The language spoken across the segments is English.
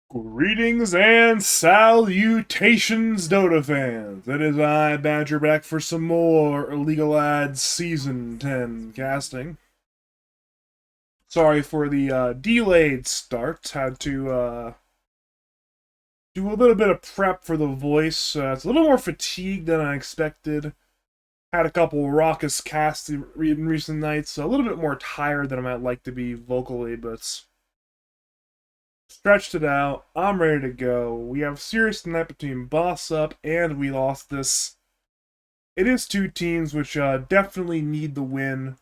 Greetings and salutations, Dota fans! It is I, Badger, back for some more Illegal Ads Season 10 casting. Sorry for the delayed start. Had to do a little bit of prep for the voice. It's a little more fatigued than I expected. Had a couple raucous casts in recent nights, so a little bit more tired than I might like to be vocally, but stretched it out. I'm ready to go. We have a series tonight between Boss Up and WeLostThis. It is two teams which definitely need the win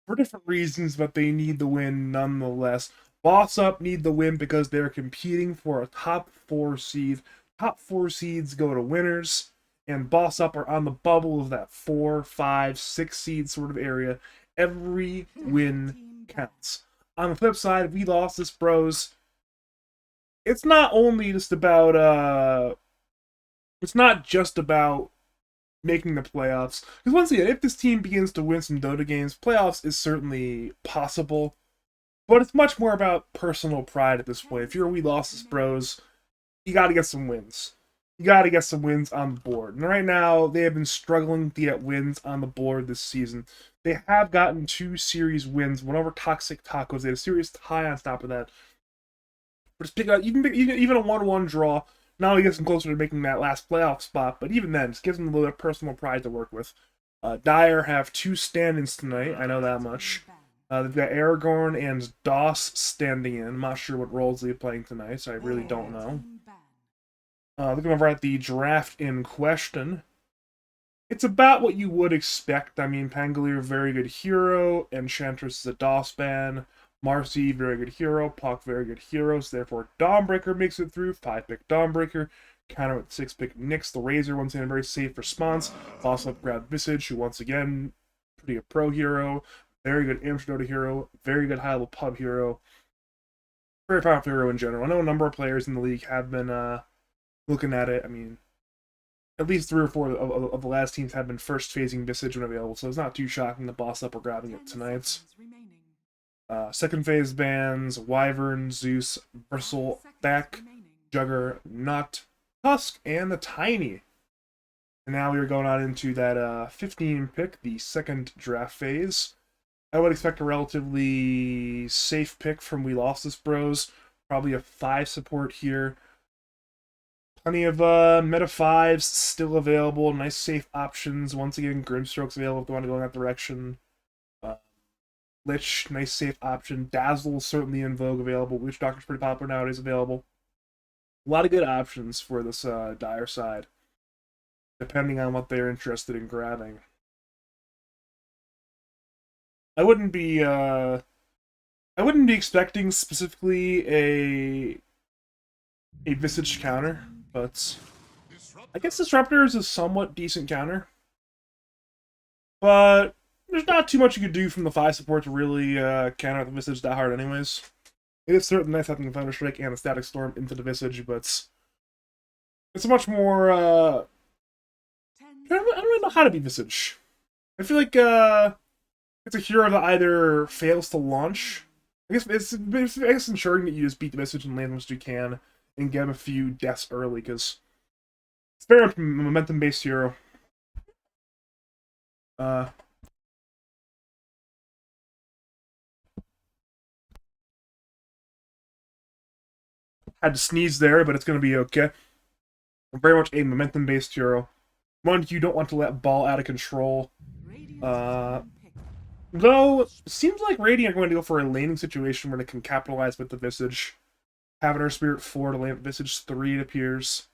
for different reasons, but they need the win nonetheless. Boss Up need the win because they're competing for a top 4 seed. Top 4 seeds go to winners, and Boss Up are on the bubble of that 4, 5, 6 seed sort of area. Every win counts. On the flip side, WeLostThis, bros. It's not only just about it's not just about making the playoffs. Because once again, if this team begins to win some Dota games, playoffs is certainly possible. But it's much more about personal pride at this point. If you're a WeLostThis bros, you got to get some wins. You got to get some wins on the board. And right now, they have been struggling to get wins on the board this season. They have gotten 2 series wins, one over Toxic Tacos. They had a series tie on top of that. But just pick up even a 1-1 draw. Not only gets them closer to making that last playoff spot, but even then, just gives them a little bit of personal pride to work with. Dire have 2 stand-ins tonight. I know that much. They've got Aragorn and Doss standing in. I'm not sure what roles they're playing tonight, so I really don't know. Looking over at the draft in question, it's about what you would expect. I mean, Pangolier, very good hero. Enchantress is a DOS ban. Marcy, very good hero. Puck, very good hero. So therefore, Dawnbreaker makes it through. 5-pick Dawnbreaker. Counter with 6-pick Nyx. The Razor, once again, a very safe response. Boss up grab Visage, who once again, pretty a pro hero. Very good amateur Dota hero. Very good high-level pub hero. Very powerful hero in general. I know a number of players in the league have been looking at it. I mean, at least 3 or 4 of the last teams have been first phasing Visage when available, so it's not too shocking that Boss Up are grabbing it tonight. Second phase bans Wyvern, Zeus, Bristleback, Juggernaut, Tusk, and the Tiny. And now we are going on into that 15 pick, the second draft phase. I would expect a relatively safe pick from WeLostThis bros. Probably a 5 support here. Plenty of meta 5s still available. Nice safe options. Once again, Grimstroke's available if they want to go in that direction. Lich, nice safe option. Dazzle, certainly in vogue, available. Witch Doctor's pretty popular nowadays, available. A lot of good options for this Dire side, depending on what they're interested in grabbing. I wouldn't be expecting specifically a Visage counter, but I guess Disruptor is a somewhat decent counter. But there's not too much you could do from the 5 support to really counter the Visage that hard anyways. It is certainly nice having a Thunder Strike and a Static Storm into the Visage, but it's a much more, I don't really know how to beat Visage. I feel like it's a hero that either fails to launch. I guess it's ensuring that you just beat the Visage and land most you can and get him a few deaths early, because it's very much a momentum-based hero. Had to sneeze there, but it's going to be okay. Very much a momentum-based hero. One you don't want to let ball out of control. Though, it seems like Radiant are going to go for a laning situation where they can capitalize with the Visage. Having our Spirit 4 to land Visage 3, it appears.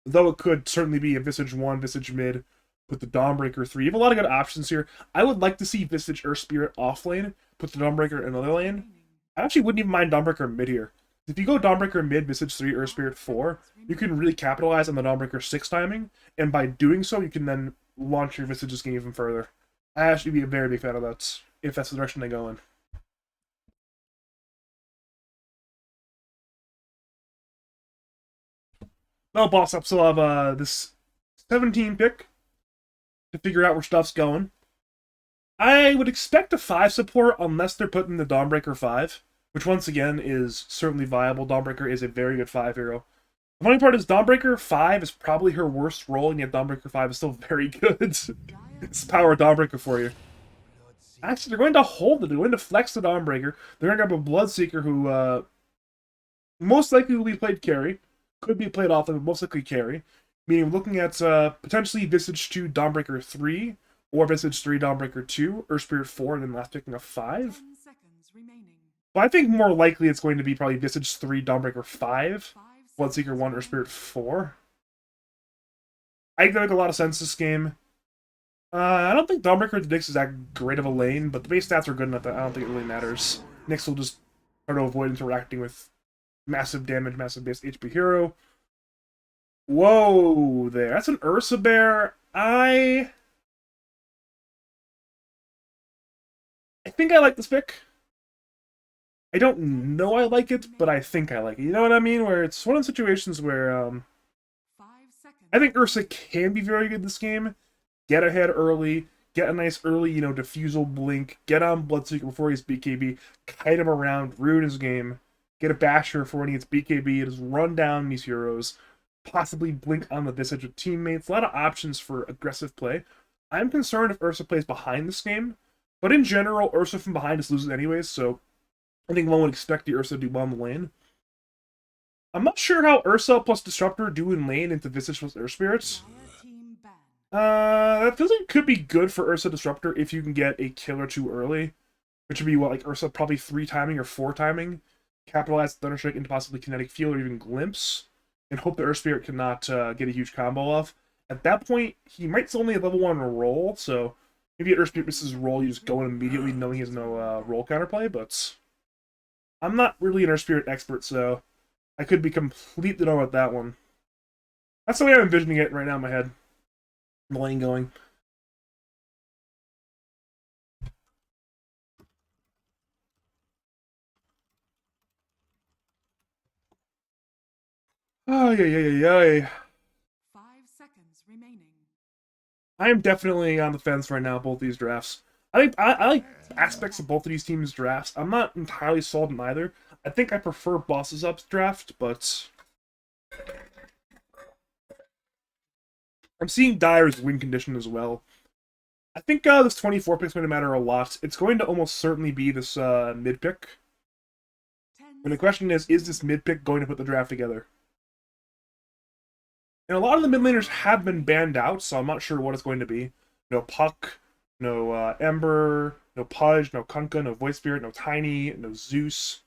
Though it could certainly be a Visage 1, Visage mid, with the Dawnbreaker 3. You have a lot of good options here. I would like to see Visage Earth Spirit off lane, put the Dawnbreaker in another lane. I actually wouldn't even mind Dawnbreaker mid here. If you go Dawnbreaker mid, Visage 3, Earth Spirit 4, you can really capitalize on the Dawnbreaker 6 timing, and by doing so, you can then launch your Visage's game even further. I actually be a very big fan of that, if that's the direction they go in. Well, Boss Up still have this 17 pick to figure out where stuff's going. I would expect a 5 support unless they're putting the Dawnbreaker 5. which once again is certainly viable. Dawnbreaker is a very good 5 hero. The funny part is Dawnbreaker 5 is probably her worst role, and yet Dawnbreaker 5 is still very good. It's the power of Dawnbreaker for you. Actually, they're going to hold it. They're going to flex the Dawnbreaker. They're going to grab a Bloodseeker who most likely will be played carry. Could be played off, but most likely carry. Meaning looking at potentially Visage 2 Dawnbreaker 3, or Visage 3 Dawnbreaker 2, Earth Spirit 4, and then last picking a 5. But I think more likely it's going to be probably Visage 3 Dawnbreaker 5, Bloodseeker 1, Earth Spirit 4. I think that makes a lot of sense this game. I don't think Dawnbreaker to Nyx is that great of a lane, but the base stats are good enough that I don't think it really matters. Nyx will just try to avoid interacting with massive damage, massive base HP hero. Whoa there. That's an Ursa Bear. I think I like this pick. I don't know I like it, but I think I like it. You know what I mean? Where it's one of the situations where I think Ursa can be very good this game. Get ahead early, get a nice early, diffusal blink, get on Bloodseeker before he's BKB, kite him around, ruin his game, get a Basher for when he gets BKB, just run down these heroes, possibly blink on the Visage of teammates. A lot of options for aggressive play. I'm concerned if Ursa plays behind this game, but in general, Ursa from behind just loses anyways, so I think one would expect the Ursa to do well in the lane. I'm not sure how Ursa plus Disruptor do in lane into Visage plus Earth Spirits. That feels like it could be good for Ursa Disruptor if you can get a kill or two early. Which would be, what, like Ursa probably 3 timing or 4 timing. Capitalize Thunderstrike into possibly Kinetic Field or even Glimpse. And hope the Earth Spirit cannot get a huge combo off. At that point, he might still only have level 1 roll, so maybe Earth Spirit misses his roll, you just go in immediately knowing he has no roll counterplay, but I'm not really an Earth Spirit expert, so I could be completely wrong about that one. That's the way I'm envisioning it right now in my head. The lane going. Oh, yeah. 5 seconds remaining. I am definitely on the fence right now, both these drafts. I like aspects of both of these teams' drafts. I'm not entirely sold on either. I think I prefer Bosses Up's draft, but I'm seeing Dyer's win condition as well. I think this 24 pick is going to matter a lot. It's going to almost certainly be this mid pick. And the question is this mid pick going to put the draft together? And a lot of the mid laners have been banned out, so I'm not sure what it's going to be. No Puck, no Ember, no Pudge, no Kunkka, no Void Spirit, no Tiny, no Zeus.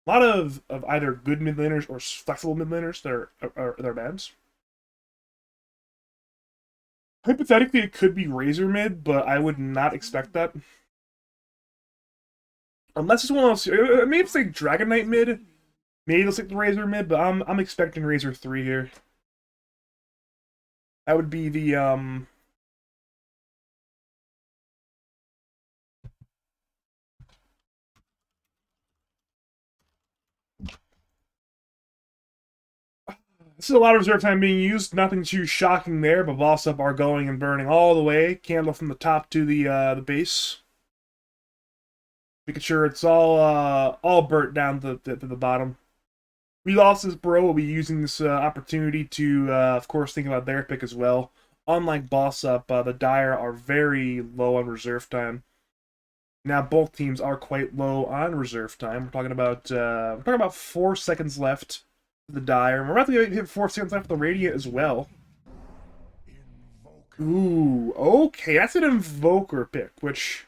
A lot of either good mid laners or flexible mid laners that are banned. Hypothetically, it could be Razor mid, but I would not expect that. Unless it's one of those, maybe it's like Dragon Knight mid. Maybe it's like the Razor mid, but I'm expecting Razor 3 here. That would be the this is a lot of reserve time being used. Nothing too shocking there, but Vossop are going and burning all the way. Candle from the top to the base. Making sure it's all burnt down to the bottom. WeLostThis bro will be using this opportunity to, of course, think about their pick as well. Unlike Boss Up, the Dire are very low on reserve time. Now both teams are quite low on reserve time. We're talking about 4 seconds left for the Dire. We're about to hit 4 seconds left for the Radiant as well. Ooh, okay, that's an Invoker pick, which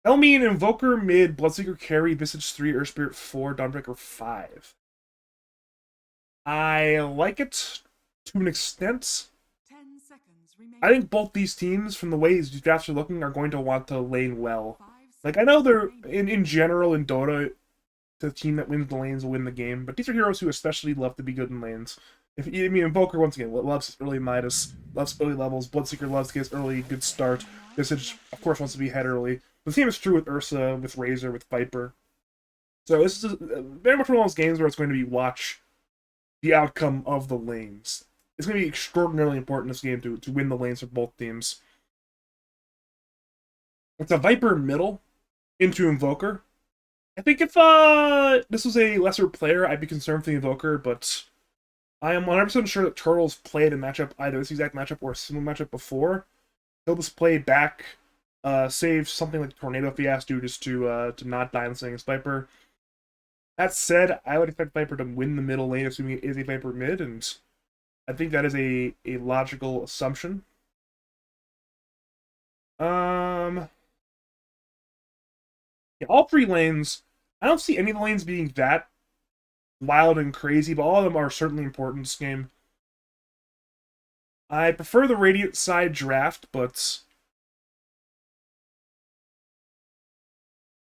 that'll mean Invoker mid, Bloodseeker carry, Visage 3, Earth Spirit 4, Dawnbreaker 5. I like it to an extent. 10 seconds remaining. I think both these teams, from the way these drafts are looking, are going to want to lane well. Like, I know they're, in general, in Dota, the team that wins the lanes will win the game, but these are heroes who especially love to be good in lanes. Invoker, once again, loves early Midas, loves early levels, Bloodseeker loves to get his early good start, Visage, of course, wants to be ahead early. The same is true with Ursa, with Razor, with Viper. So this is very much one of those games where it's going to be watch the outcome of the lanes. It's going to be extraordinarily important in this game to win the lanes for both teams. It's a Viper middle. into Invoker. I think if this was a lesser player, I'd be concerned for the Invoker, but I am 100% sure that Turtle's played a matchup, either this exact matchup or a similar matchup before. He'll just play back, save something like Tornado if he has to, just to not die in the Singing Viper. That said, I would expect Viper to win the middle lane, assuming it is a Viper mid, and I think that is a logical assumption. Um, yeah, all three lanes. I don't see any of the lanes being that wild and crazy, but all of them are certainly important in this game. I prefer the Radiant side draft, but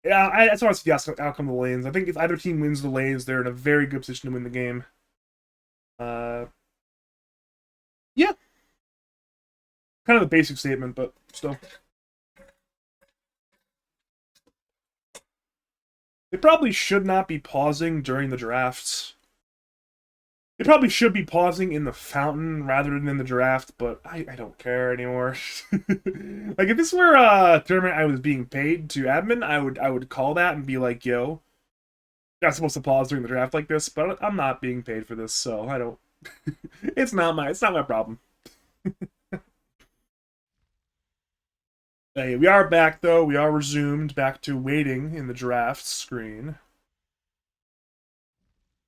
yeah, I just want to see the outcome of the lanes. I think if either team wins the lanes, they're in a very good position to win the game. Uh, yeah, kind of a basic statement, but still. They probably should not be pausing during the drafts. They probably should be pausing in the fountain rather than in the draft, but I don't care anymore. Like if this were a tournament I was being paid to admin, I would call that and be like, yo, you're not supposed to pause during the draft like this, but I'm not being paid for this, so I don't it's not my problem. Hey, we are back though. We are resumed back to waiting in the draft screen.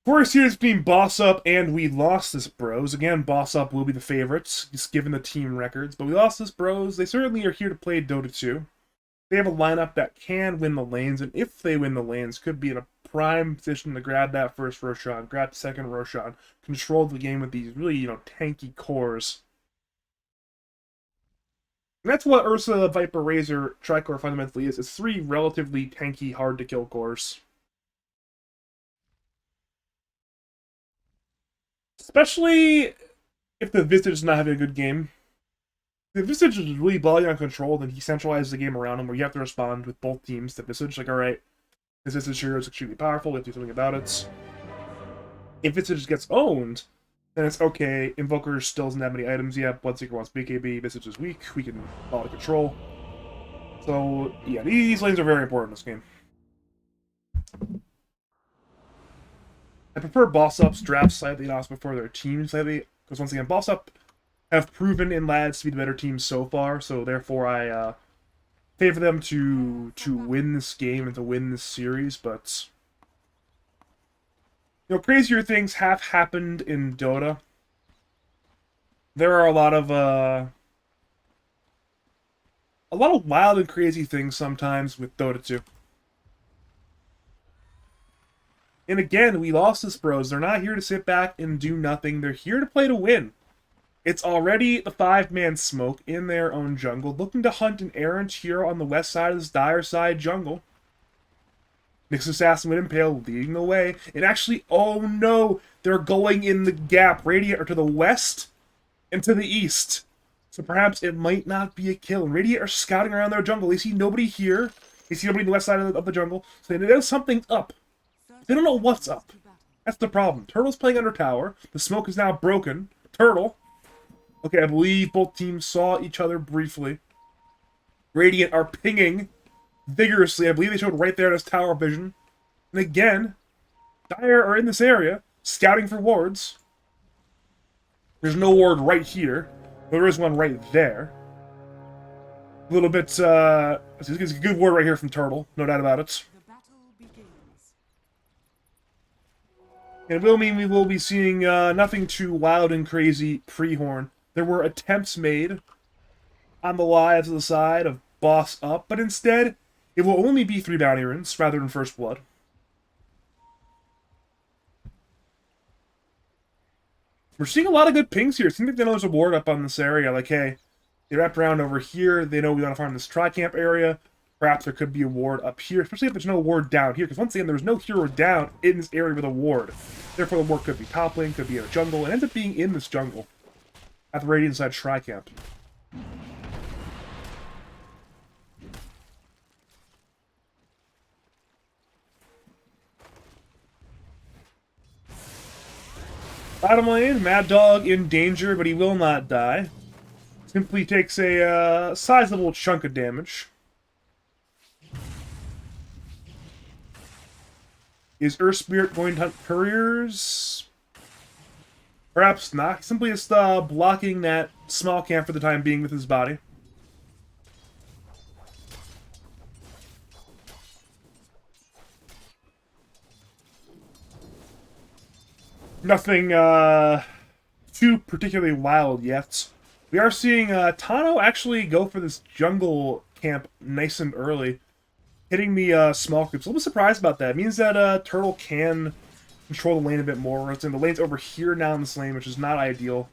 For a series between Boss Up and We Lost This Bros. Again, Boss Up will be the favorites, just given the team records. But We Lost This Bros, they certainly are here to play Dota 2. They have a lineup that can win the lanes, and if they win the lanes, could be in a prime position to grab that first Roshan, grab the second Roshan, control the game with these really, tanky cores. And that's what Ursa, Viper, Razor, Tricore fundamentally is. It's three relatively tanky, hard-to-kill cores. Especially if the Visage is not having a good game. If Visage is really balling on control, then he centralizes the game around him where you have to respond with both teams to Visage. Like, alright, this Visage hero is extremely powerful, we have to do something about it. If Visage gets owned, then it's okay. Invoker still doesn't have many items yet. Bloodseeker wants BKB, Visage is weak, we can follow control. So, yeah, these lanes are very important in this game. I prefer Boss Up's draft slightly, and also prefer their team slightly, because once again, Boss Up have proven in Lads to be the better team so far, so therefore I favor them to win this game and to win this series, but crazier things have happened in Dota. There are a lot of wild and crazy things sometimes with Dota 2. And again, we lost this, bros. They're not here to sit back and do nothing. They're here to play to win. It's already the five-man smoke in their own jungle, looking to hunt an errant hero on the west side of this dire side jungle. Nyx Assassin with Impale leading the way. And actually, oh no, they're going in the gap. Radiant are to the west and to the east. So perhaps it might not be a kill. And Radiant are scouting around their jungle. They see nobody here. They see nobody on the west side of the jungle. So they know something's up. They don't know what's up. That's the problem. Turtle's playing under tower. The smoke is now broken. Turtle. Okay, I believe both teams saw each other briefly. Radiant are pinging vigorously. I believe they showed right there in his tower vision. And again, Dire are in this area, scouting for wards. There's no ward right here. There is one right there. A little bit, it's a good ward right here from Turtle. No doubt about it. The battle begins. And it will mean we will be seeing nothing too wild and crazy pre-horn. There were attempts made on the lives of the side of Boss Up, but instead, it will only be 3 bounty runes rather than First Blood. We're seeing a lot of good pings here. It seems like they know there's a ward up on this area. Like, hey, they wrapped around over here. They know we want to farm this tri-camp area. Perhaps there could be a ward up here, especially if there's no ward down here. Because once again, there's no hero down in this area with a ward. Therefore, the ward could be top lane, could be in a jungle, and ends up being in this jungle at the Radiant side tri-camp. Bottom lane, Mad Dog in danger, but he will not die. Simply takes a sizable chunk of damage. Is Earth Spirit going to hunt couriers? Perhaps not. Simply just blocking that small camp for the time being with his body. Nothing too particularly wild yet. We are seeing Tano actually go for this jungle camp nice and early, hitting the small creeps. A little bit surprised about that. It means that Turtle can control the lane a bit more. The lane's over here now in this lane, which is not ideal.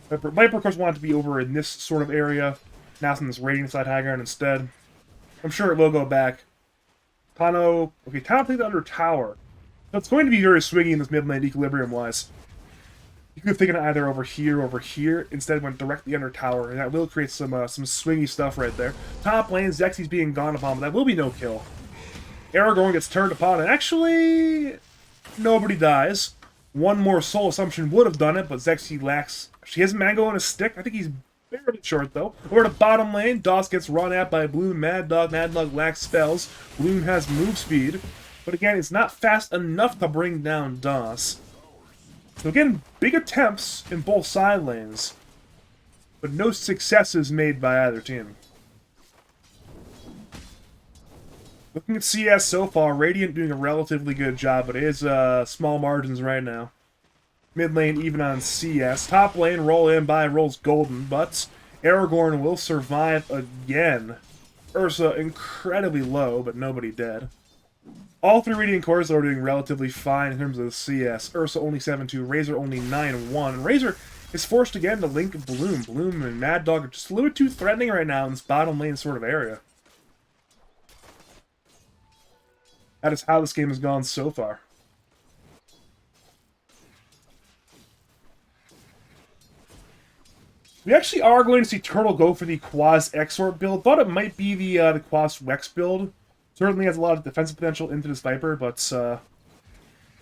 Viper, of course, wanted to be over in this sort of area. Now it's in this Radiant side high ground instead. I'm sure it will go back. Tano... Okay, Tano played the under tower. So it's going to be very swingy in this mid lane equilibrium-wise. You could have taken it either over here. Instead went directly under tower, and that will create some swingy stuff right there. Top lane, Zexy's being gone upon, but that will be no kill. Aragorn gets turned upon, and actually... nobody dies. One more soul assumption would have done it, but Zexy lacks... She has Mango on a stick. I think he's barely short, though. Over to bottom lane, Doss gets run at by Bloom. Mad Dog lacks spells. Bloom has move speed. But again, it's not fast enough to bring down Doss. So again, big attempts in both side lanes. But no successes made by either team. Looking at CS so far, Radiant doing a relatively good job, but it is small margins right now. Mid lane even on CS. Top lane, roll in by rolls golden, but Aragorn will survive again. Ursa incredibly low, but nobody dead. All three Radiant cores are doing relatively fine in terms of the CS. Ursa only 7-2, Razor only 9-1. And Razor is forced again to link Bloom. Bloom and Mad Dog are just a little bit too threatening right now in this bottom lane sort of area. That is how this game has gone so far. We actually are going to see Turtle go for the Quas Exort build. Thought it might be the Quas Wex build. Certainly has a lot of defensive potential into this Viper, but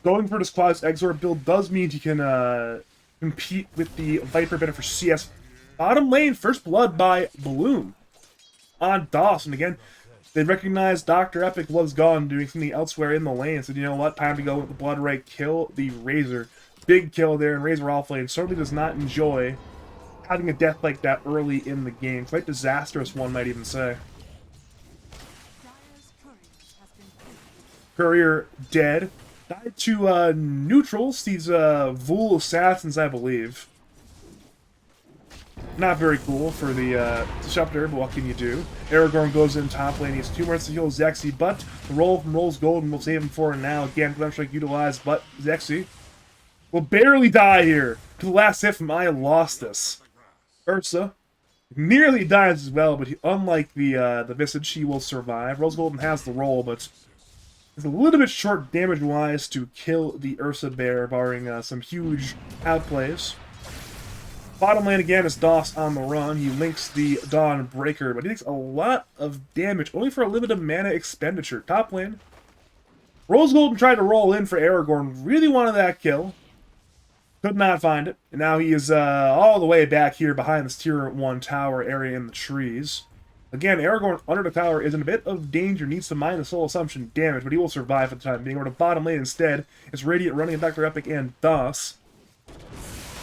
going for this Quas Exort build does mean he can compete with the Viper better for CS. Bottom lane, first blood by Bloom on Dawson. Again, they recognized Dr. Epic was gone, doing something elsewhere in the lane, and said, you know what, time to go with the Blood Right, kill the Razor. Big kill there, and Razor offlane certainly does not enjoy having a death like that early in the game. Quite disastrous, one might even say. Courier dead. Died to neutrals, these Vul assassins, I believe. Not very cool for the Disruptor, but what can you do? Aragorn goes in top lane. He has 2 minutes to heal Zexy, but the roll from Rolls Golden will save him for now. Again, Glen Strike utilized, but Zexy will barely die here to the last hit from WeLostThis. Ursa nearly dies as well, but unlike the Visage, he will survive. Rose Golden has the roll, but is a little bit short damage-wise to kill the Ursa Bear, barring some huge outplays. Bottom lane again is Doss on the run. He links the Dawn Breaker, but he takes a lot of damage, only for a limited mana expenditure. Top lane, Rose Golden tried to roll in for Aragorn, really wanted that kill. Could not find it. And now he is all the way back here behind this tier 1 tower area in the trees. Again, Aragorn under the tower is in a bit of danger, needs to mine the soul assumption damage, but he will survive for the time being. Over to bottom lane instead, it's Radiant running at Dr. Epic and Doss.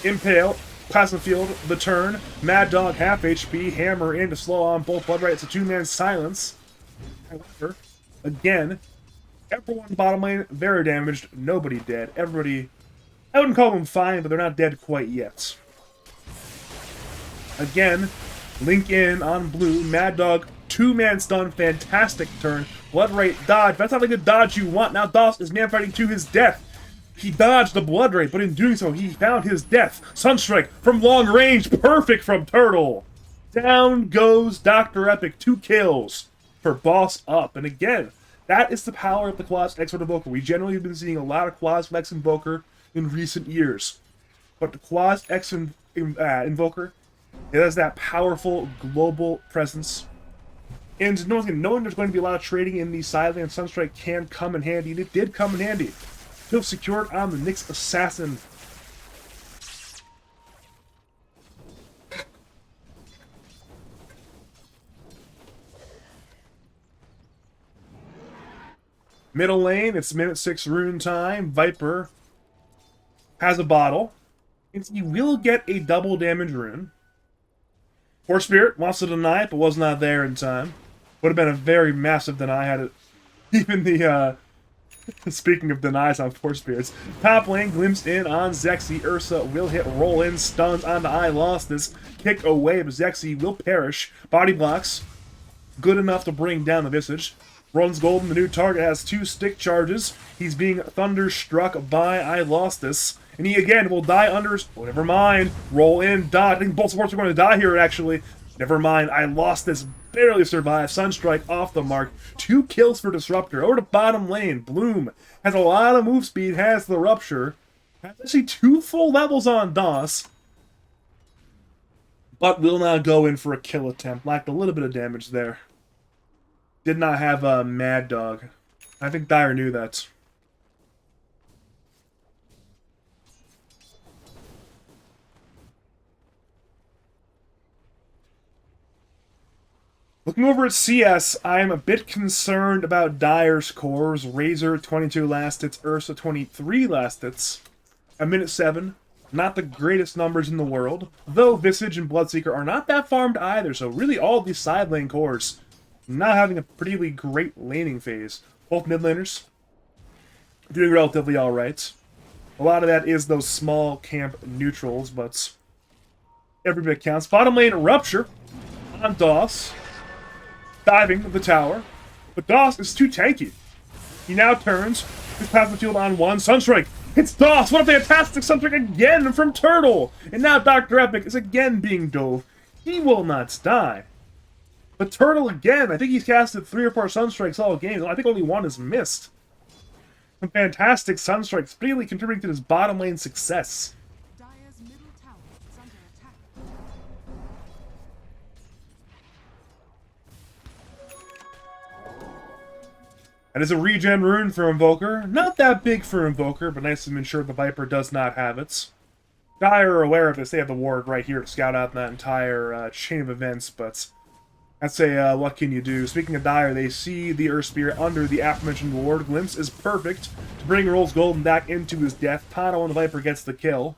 Impale, Plasma Field, the turn, Mad Dog half HP, Hammer in to slow on both Blood Right. It's a 2-man silence. However, again, everyone bottom lane very damaged, nobody dead. Everybody, I wouldn't call them fine, but they're not dead quite yet. Again, Link in on blue. Mad Dog, 2-man stun, fantastic turn. Blood Right dodge. That's not like a dodge you want. Now Doss is man fighting to his death. He dodged the Blood Right, but in doing so, he found his death. Sunstrike from long range, perfect from Turtle. Down goes Dr. Epic, 2 kills for Boss Up. And again, that is the power of the Quas Exort Invoker. We generally have been seeing a lot of Quas Lex Invoker in recent years. But the Quas X Invoker, it has that powerful global presence. And knowing there's going to be a lot of trading in the Silent Sunstrike can come in handy, and it did come in handy. Still secured on the Nyx Assassin. Middle lane, it's minute 6 rune time. Viper has a bottle. And he will get a double damage rune. Force Spirit wants to deny it, but was not there in time. Would have been a very massive deny had it even the speaking of denies on Force Spirits. Top lane glimpsed in on Zexy. Ursa will hit roll in, stuns onto WeLostThis. Kick away, but Zexy will perish. Body blocks. Good enough to bring down the Visage. Runs Golden, the new target, has 2 stick charges. He's being thunderstruck by WeLostThis. And he again will die under... Oh, never mind. Roll in, dodge. I think both supports are going to die here, actually. Never mind. WeLostThis barely survived. Sunstrike off the mark. 2 kills for Disruptor. Over to bottom lane. Bloom has a lot of move speed. Has the Rupture. Has actually 2 full levels on DOS. But will not go in for a kill attempt. Lacked a little bit of damage there. Did not have a Mad Dog. I think Dire knew that. Looking over at CS, I am a bit concerned about Dire's cores. Razor 22 last hits, Ursa 23 last hits. At minute 7, not the greatest numbers in the world. Though Visage and Bloodseeker are not that farmed either, so really all these side lane cores not having a pretty great laning phase. Both mid laners doing relatively alright. A lot of that is those small camp neutrals, but every bit counts. Bottom lane Rupture on DOS. Diving the tower, but DOS is too tanky. He now turns his passive field on 1. Sunstrike hits DOS. What a fantastic Sunstrike again from Turtle! And now Dr. Epic is again being dove. He will not die. But Turtle again, I think he's casted 3 or 4 Sunstrikes all games. I think only 1 is missed. Some fantastic Sunstrikes, really contributing to his bottom lane success. Dire's middle tower is under attack. That is a regen rune for Invoker. Not that big for Invoker, but nice to ensure the Viper does not have it. Dire are aware of this. They have the ward right here to scout out that entire chain of events, but that's a what can you do? Speaking of Dire, they see the Earth Spirit under the aforementioned ward. Glimpse is perfect to bring Rolls Golden back into his death. Tano and the Viper gets the kill.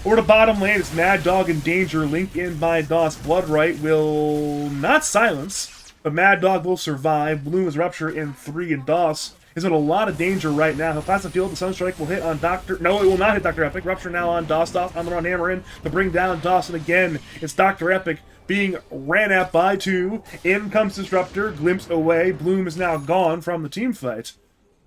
Over to bottom lane, it's Mad Dog in danger. Link in by DOS. Bloodright will not silence, but Mad Dog will survive. Bloom's Rupture in 3, and DOS is in a lot of danger right now. He'll pass the field. The Sunstrike will hit on Dr. No, it will not hit Dr. Epic. Rupture now on DOS. DOS on the run, hammer in to bring down DOS. And again, it's Dr. Epic being ran at by 2. In comes Disruptor. Glimpse away. Bloom is now gone from the team fight.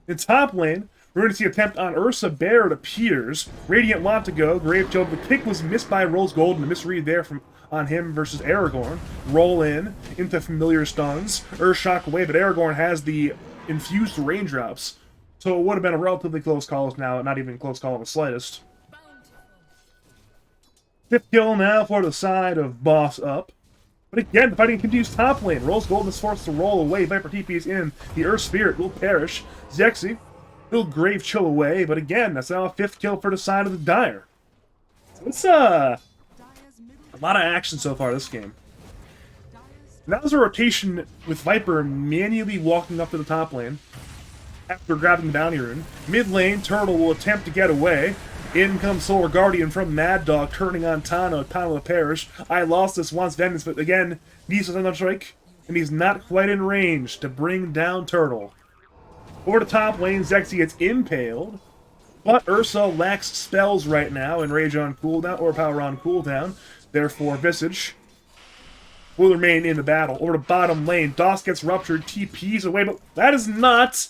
In top lane, we're going to see an attempt on Ursa Bear, it appears. Radiant want to go. Grave Job. The kick was missed by Rolls Golden. The misread there on him versus Aragorn. Roll in into familiar stuns. Shock away, but Aragorn has the infused raindrops. So it would have been a relatively close call now, not even a close call in the slightest. 5th kill now for the side of Boss Up. But again, the fighting continues top lane. Rolls Golden is forced to roll away. Viper TP's in. The Earth Spirit will perish. Zexy will Grave Chill away. But again, that's now a 5th kill for the side of the Dire. So it's a lot of action so far this game. And that was a rotation with Viper manually walking up to the top lane after grabbing the bounty rune. Mid lane, Turtle will attempt to get away. In comes Solar Guardian from Mad Dog, turning on Tano. Tano will perish. WeLostThis wants vengeance, but again, needs to send a strike, and he's not quite in range to bring down Turtle. Over to top lane, Zexy gets impaled, but Ursa lacks spells right now, and Rage on cooldown, or Power on cooldown. Therefore, Visage will remain in the battle. Over to bottom lane, DOS gets ruptured, TP's away, but that is not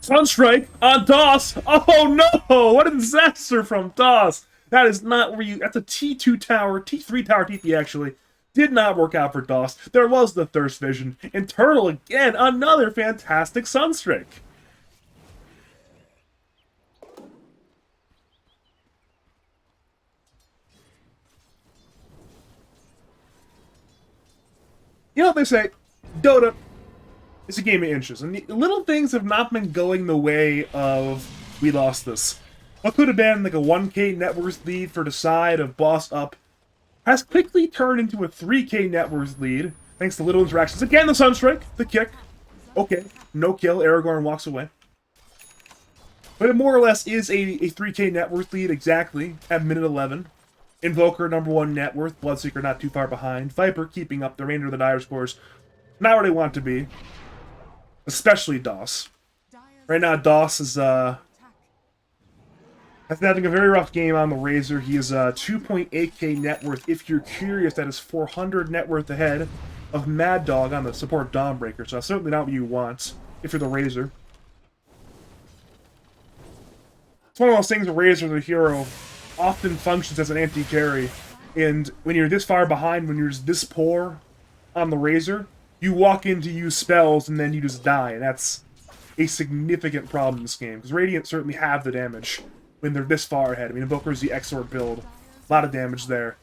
Sunstrike on DOS! Oh no! What a disaster from DOS! That is not where you... That's a T2 tower, T3 tower TP actually. Did not work out for DOS. There was the Thirst Vision. And Turtle again, another fantastic Sunstrike. You know what they say, Dota is a game of inches, and the little things have not been going the way of WeLostThis. What could have been like a 1k net worth lead for the side of Boss Up has quickly turned into a 3k net worth lead, thanks to little interactions. Again, the Sunstrike, the kick, Okay, no kill. Aragorn walks away. But it more or less is a 3k net worth lead exactly at minute 11. Invoker, number 1 net worth. Bloodseeker not too far behind. Viper keeping up the remainder of the dire scores. Not where they want to be. Especially Doss. Right now, Doss is has been having a very rough game on the Razor. He is 2.8k net worth. If you're curious, that is 400 net worth ahead of Mad Dog on the support Dawnbreaker. So that's certainly not what you want if you're the Razor. It's one of those things where Razor, the hero, often functions as an anti-carry. And when you're this far behind, when you're this poor on the Razor, you walk in to use spells and then you just die. And that's a significant problem in this game. Because Radiant certainly have the damage when they're this far ahead. I mean, Invoker's the Exort build. A lot of damage there.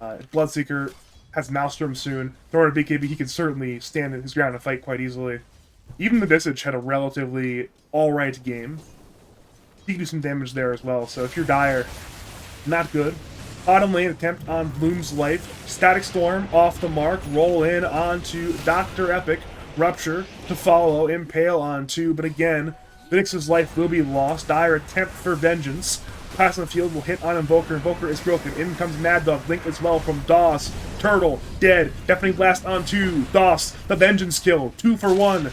Bloodseeker has Maelstrom soon. Throwing a BKB, he can certainly stand his ground and fight quite easily. Even the Visage had a relatively alright game. He can do some damage there as well, so if you're Dire, not good. Bottom lane attempt on Bloom's life. Static Storm off the mark. Roll in onto Dr. Epic. Rupture to follow. Impale on 2, but again, Phoenix's life will be lost. Dire attempt for vengeance. Pass on the field will hit on Invoker. Invoker is broken. In comes Mad Dog. Blink as well from Doss. Turtle, dead. Deafening Blast on 2. Doss, the vengeance kill. 2 for 1.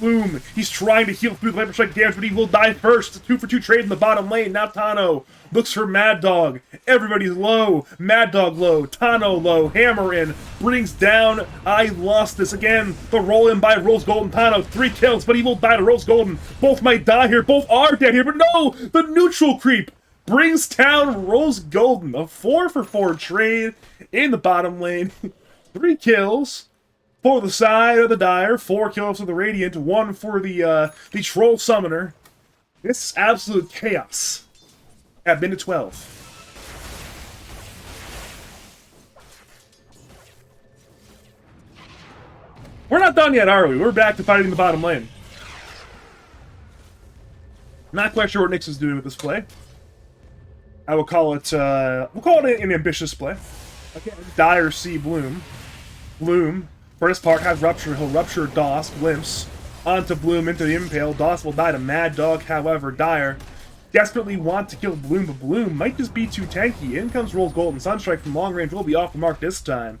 Bloom, he's trying to heal through the Viper Strike damage, but he will die first. 2 for 2 trade in the bottom lane. Now Tano looks for Mad Dog. Everybody's low. Mad Dog low. Tano low. Hammer in. Brings down I Lost This again. The roll in by Rose Golden. Tano, 3 kills, but he will die to Rose Golden. Both might die here. Both are dead here, but no! The neutral creep brings down Rose Golden. A 4 for 4 trade in the bottom lane. 3 kills for the side of the Dire, 4 kills for the Radiant, 1 for the Troll Summoner. This is absolute chaos at minute 12. We're not done yet, are we? We're back to fighting the bottom lane. Not quite sure what Nyx is doing with this play. I will call it, we'll call it an ambitious play. Again, Dire see Bloom. Bloom, first part has Rupture. He'll Rupture Doss, glimpse onto Bloom into the Impale. Doss will die to Mad Dog, however, Dire desperately want to kill Bloom, but Bloom might just be too tanky. In comes Rolls Golden. Sunstrike from long range will be off the mark this time.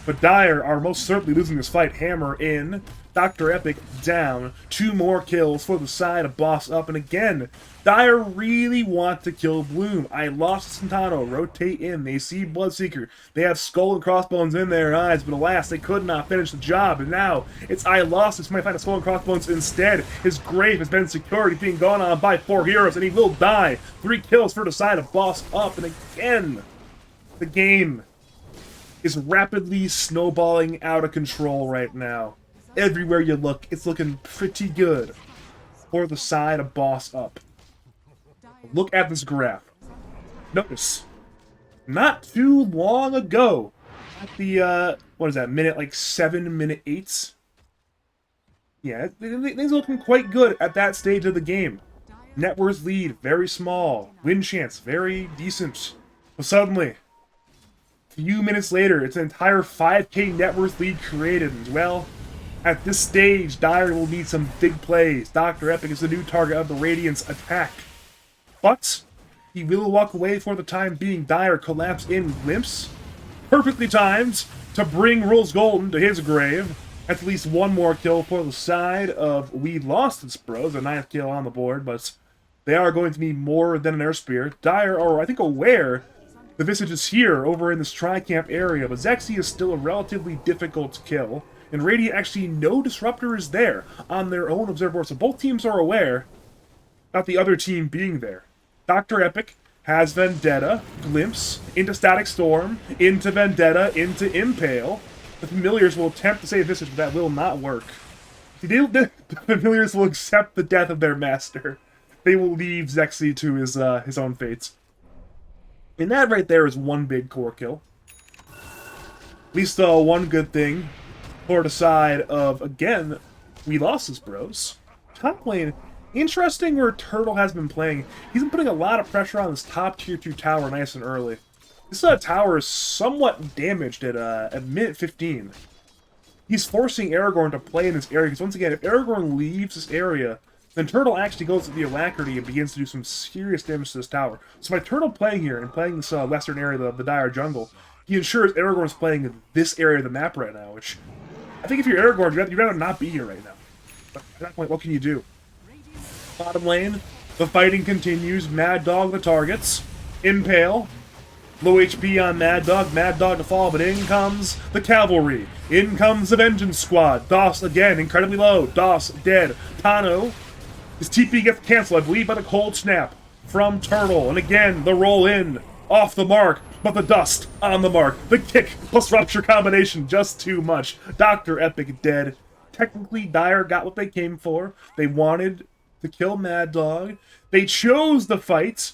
But Dire are most certainly losing this fight. Hammer in. Dr. Epic down. 2 more kills for the side of Boss up. And again, Dire really want to kill Bloom. I Lost Santano. Rotate in. They see Bloodseeker. They have Skull and Crossbones in their eyes, but alas, they could not finish the job. And now, it's I Lost This might find a Skull and Crossbones instead. His grave has been secured. He's being gone on by 4 heroes, and he will die. 3 kills for the side of Boss up. And again, the game is rapidly snowballing out of control right now. Everywhere you look, it's looking pretty good for the side of Boss up. Look at this graph. Notice, not too long ago, at the, what is that, minute like 7, minute 8? Yeah, things are looking quite good at that stage of the game. Net worth lead, very small. Win chance, very decent. But suddenly, few minutes later, it's an entire 5k net worth lead created, and well, at this stage, Dire will need some big plays. Dr. Epic is the new target of the Radiant's attack. But he will walk away for the time being. Dire collapse in glimpse. Perfectly timed to bring Rose Golden to his grave. At least 1 more kill for the side of WeLostThis, bros. A 9th kill on the board, but they are going to need more than an air spear. Dire are, I think, aware the Visage is here over in this Tri-Camp area, but Zexy is still a relatively difficult kill. And Radiant actually, no Disruptor is there on their own observer board, so both teams are aware about the other team being there. Dr. Epic has Vendetta, glimpse, into Static Storm, into Vendetta, into Impale. The Familiars will attempt to save Visage, but that will not work. The Familiars will accept the death of their master. They will leave Zexy to his own fates. And that right there is 1 big core kill. At least one good thing for the side of, again, WeLostThis, bros. Top lane, interesting where Turtle has been playing. He's been putting a lot of pressure on this top tier 2 tower nice and early. This tower is somewhat damaged at minute 15. he's forcing Aragorn to play in this area, because once again, if Aragorn leaves this area, then Turtle actually goes to the Alacrity and begins to do some serious damage to this tower. So by Turtle playing here and playing this western area of the Dire Jungle, he ensures Aragorn's playing this area of the map right now, which I think if you're Aragorn, you'd rather not be here right now. But at that point, what can you do? Bottom lane, the fighting continues. Mad Dog the targets. Impale. Low HP on Mad Dog to fall, but in comes the cavalry. In comes the Vengeance Squad. Doss again, incredibly low. Doss dead. Tano, his TP gets canceled, I believe, by the cold snap from Turtle. And again, the roll in. Off the mark, but the dust on the mark. The kick plus rupture combination, just too much. Dr. Epic dead. Technically, Dire got what they came for. They wanted to kill Mad Dog. They chose the fight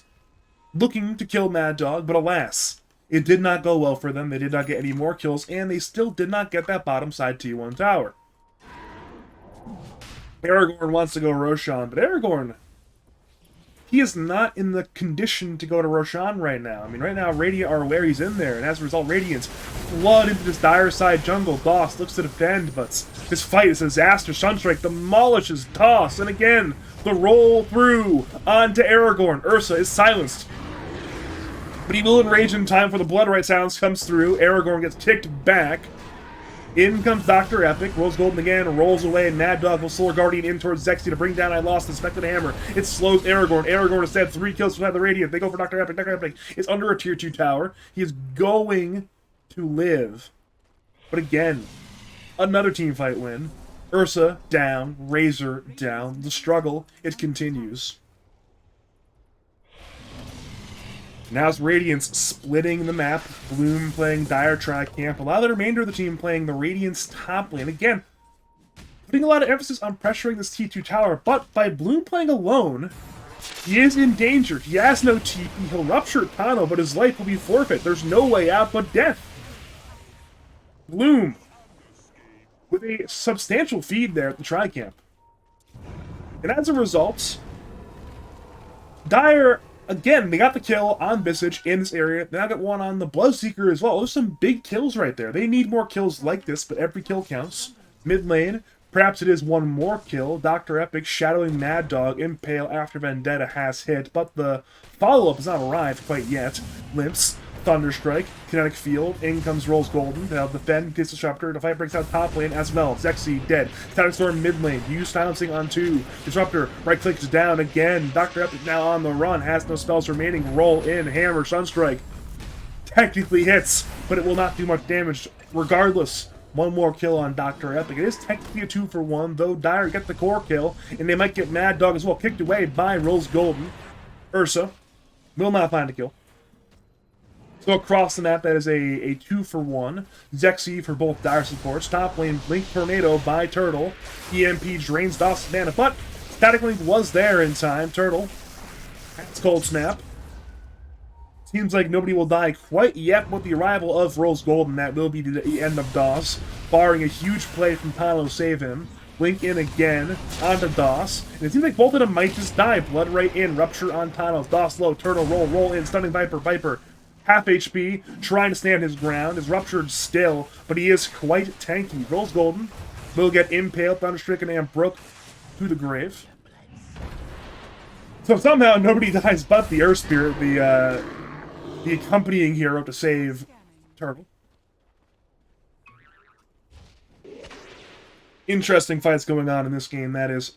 looking to kill Mad Dog, but alas, it did not go well for them. They did not get any more kills, and they still did not get that bottom side T1 tower. Aragorn wants to go Roshan, but Aragorn, he is not in the condition to go to Roshan right now. I mean, right now, Radiant are aware he's in there, and as a result, Radiant's flood into this Dire side jungle. Doss looks to defend, but this fight is a disaster. Sunstrike demolishes Doss, and again, the roll through onto Aragorn. Ursa is silenced, but he will enrage in time for the Blood Right sounds comes through. Aragorn gets kicked back. In comes Dr. Epic, rolls Golden again, rolls away, and Mad Dog will Solar Guardian in towards Zexy to bring down WeLostThis, Spected Hammer. It slows Aragorn. Aragorn is dead, 3 kills from the Radiant. They go for Dr. Epic. Dr. Epic is under a tier 2 tower. He is going to live. But again, another team fight win. Ursa down, Razor down. The struggle, it continues. Now it's Radiance splitting the map. Bloom playing Dire Track Camp. Allow the remainder of the team playing the Radiance top lane. Again, putting a lot of emphasis on pressuring this T2 tower, but by Bloom playing alone, he is in danger. He has no TP. He'll rupture Tano, but his life will be forfeit. There's no way out but death. Bloom with a substantial feed there at the Tri-Camp. And as a result, Dire, again, they got the kill on Visage in this area. They now got one on the Bloodseeker as well. There's some big kills right there. They need more kills like this, but every kill counts. Mid lane, perhaps it is one more kill. Dr. Epic shadowing Mad Dog. Impale after Vendetta has hit, but the follow-up has not arrived quite yet. Limps, Thunderstrike, Kinetic Field, in comes rolls Golden. They'll defend, gets Disruptor. The fight breaks out top lane as well. Zexy dead. Static Storm mid lane. Use silencing on 2. Disruptor right clicks down again. Dr. Epic now on the run. Has no spells remaining. Roll in. Hammer. Sunstrike. Technically hits, but it will not do much damage. Regardless, one more kill on Dr. Epic. It is technically a 2-for-1, though Dire get the core kill, and they might get Mad Dog as well. Kicked away by rolls Golden. Ursa will not find a kill. So across the map, that is a 2-for-1. Zexy for both Dire supports. Top lane, Blink Tornado by Turtle. EMP drains Doss mana, but Static Link was there in time. Turtle has Cold Snap. Seems like nobody will die quite yet with the arrival of Rose Golden. That will be the end of Doss, barring a huge play from Tano save him. Blink in again onto Doss, and it seems like both of them might just die. Blood right in, Rupture on Tano. Doss low, Turtle roll in, stunning Viper. Half HP, trying to stand his ground, is ruptured still, but he is quite tanky. Rolls Golden, will get impaled, Thunderstricken, and broke to the grave. So somehow nobody dies but the Earth Spirit, the accompanying hero to save Turtle. Interesting fights going on in this game, that is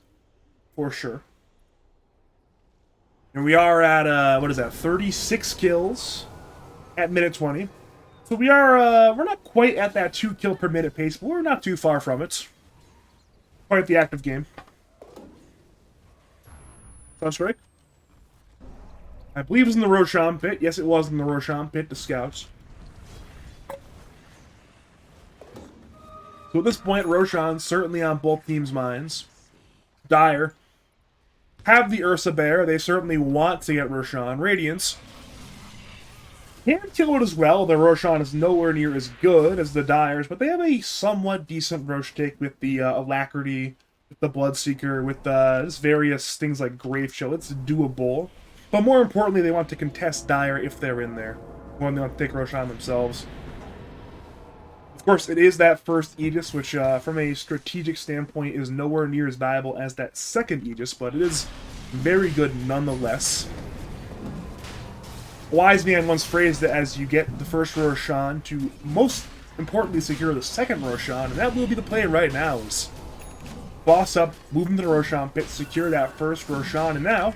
for sure. And we are at, what is that, 36 kills at minute 20. So we are, we're not quite at that 2 kill per minute pace, but we're not too far from it. Quite the active game. Sunstrike. I believe it was in the Roshan pit. Yes, it was in the Roshan pit, the scouts. So at this point, Roshan's certainly on both teams' minds. Dire have the Ursa Bear. They certainly want to get Roshan. Radiance can kill it as well. The Roshan is nowhere near as good as the Dires, but they have a somewhat decent Rosh take with the Alacrity, with the Bloodseeker, with just various things like Grave Chill. It's doable. But more importantly, they want to contest Dire if they're in there. When they want to take Roshan themselves. Of course, it is that first Aegis, which from a strategic standpoint is nowhere near as valuable as that second Aegis, but it is very good nonetheless. A wise man once phrased it as you get the first Roshan to most importantly secure the second Roshan, and that will be the play right now. Is boss up, move into the Roshan pit, secure that first Roshan, and now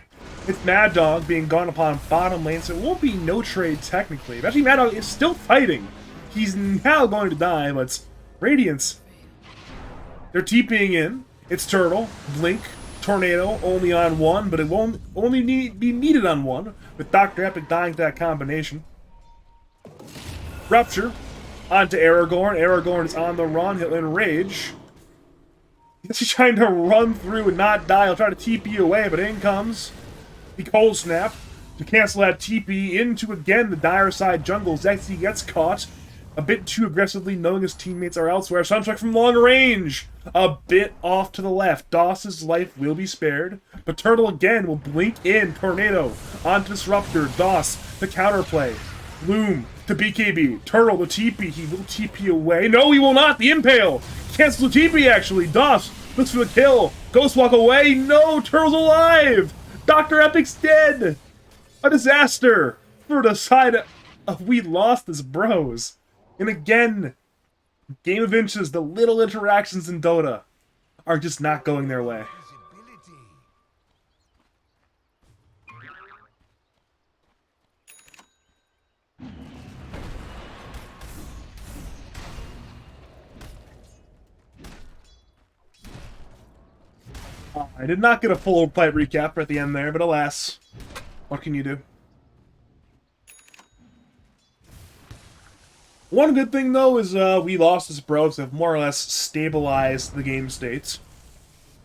it's Mad Dog being gone upon bottom lane, so it won't be no trade technically. But actually, Mad Dog is still fighting. He's now going to die, but Radiance, they're TPing in. It's Turtle, Blink, Tornado, only on one, but it won't only be needed on one, with Dr. Epic dying to that combination. Rupture, onto Aragorn. Aragorn is on the run, he'll enrage. He's trying to run through and not die. He'll try to TP away, but in comes the Cold Snap to cancel that TP into, again, the dire side jungle. Zexy gets caught a bit too aggressively, knowing his teammates are elsewhere. Sunstrike from long range, a bit off to the left. Doss's life will be spared, but Turtle again will blink in. Tornado onto Disruptor. Doss, the counterplay. Bloom to BKB. Turtle, the TP. He will TP away. No, he will not. The Impale. Cancel the TP, actually. Doss looks for the kill. Ghost walk away. No, Turtle's alive. Dr. Epic's dead. A disaster for the side of WeLostThis bros. And again, Game of Inches, the little interactions in Dota are just not going their way. I did not get a full fight recap at the end there, but alas, what can you do? One good thing, though, is WeLostThis bros have more or less stabilized the game states.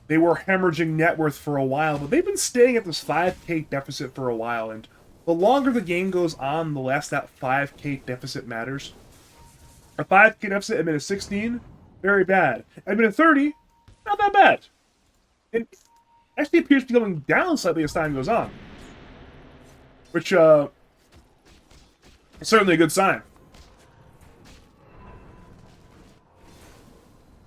They were hemorrhaging net worth for a while, but they've been staying at this 5k deficit for a while, and the longer the game goes on, the less that 5k deficit matters. A 5k deficit at minute 16, very bad. At minute 30, not that bad. It actually appears to be going down slightly as time goes on. Which, is certainly a good sign.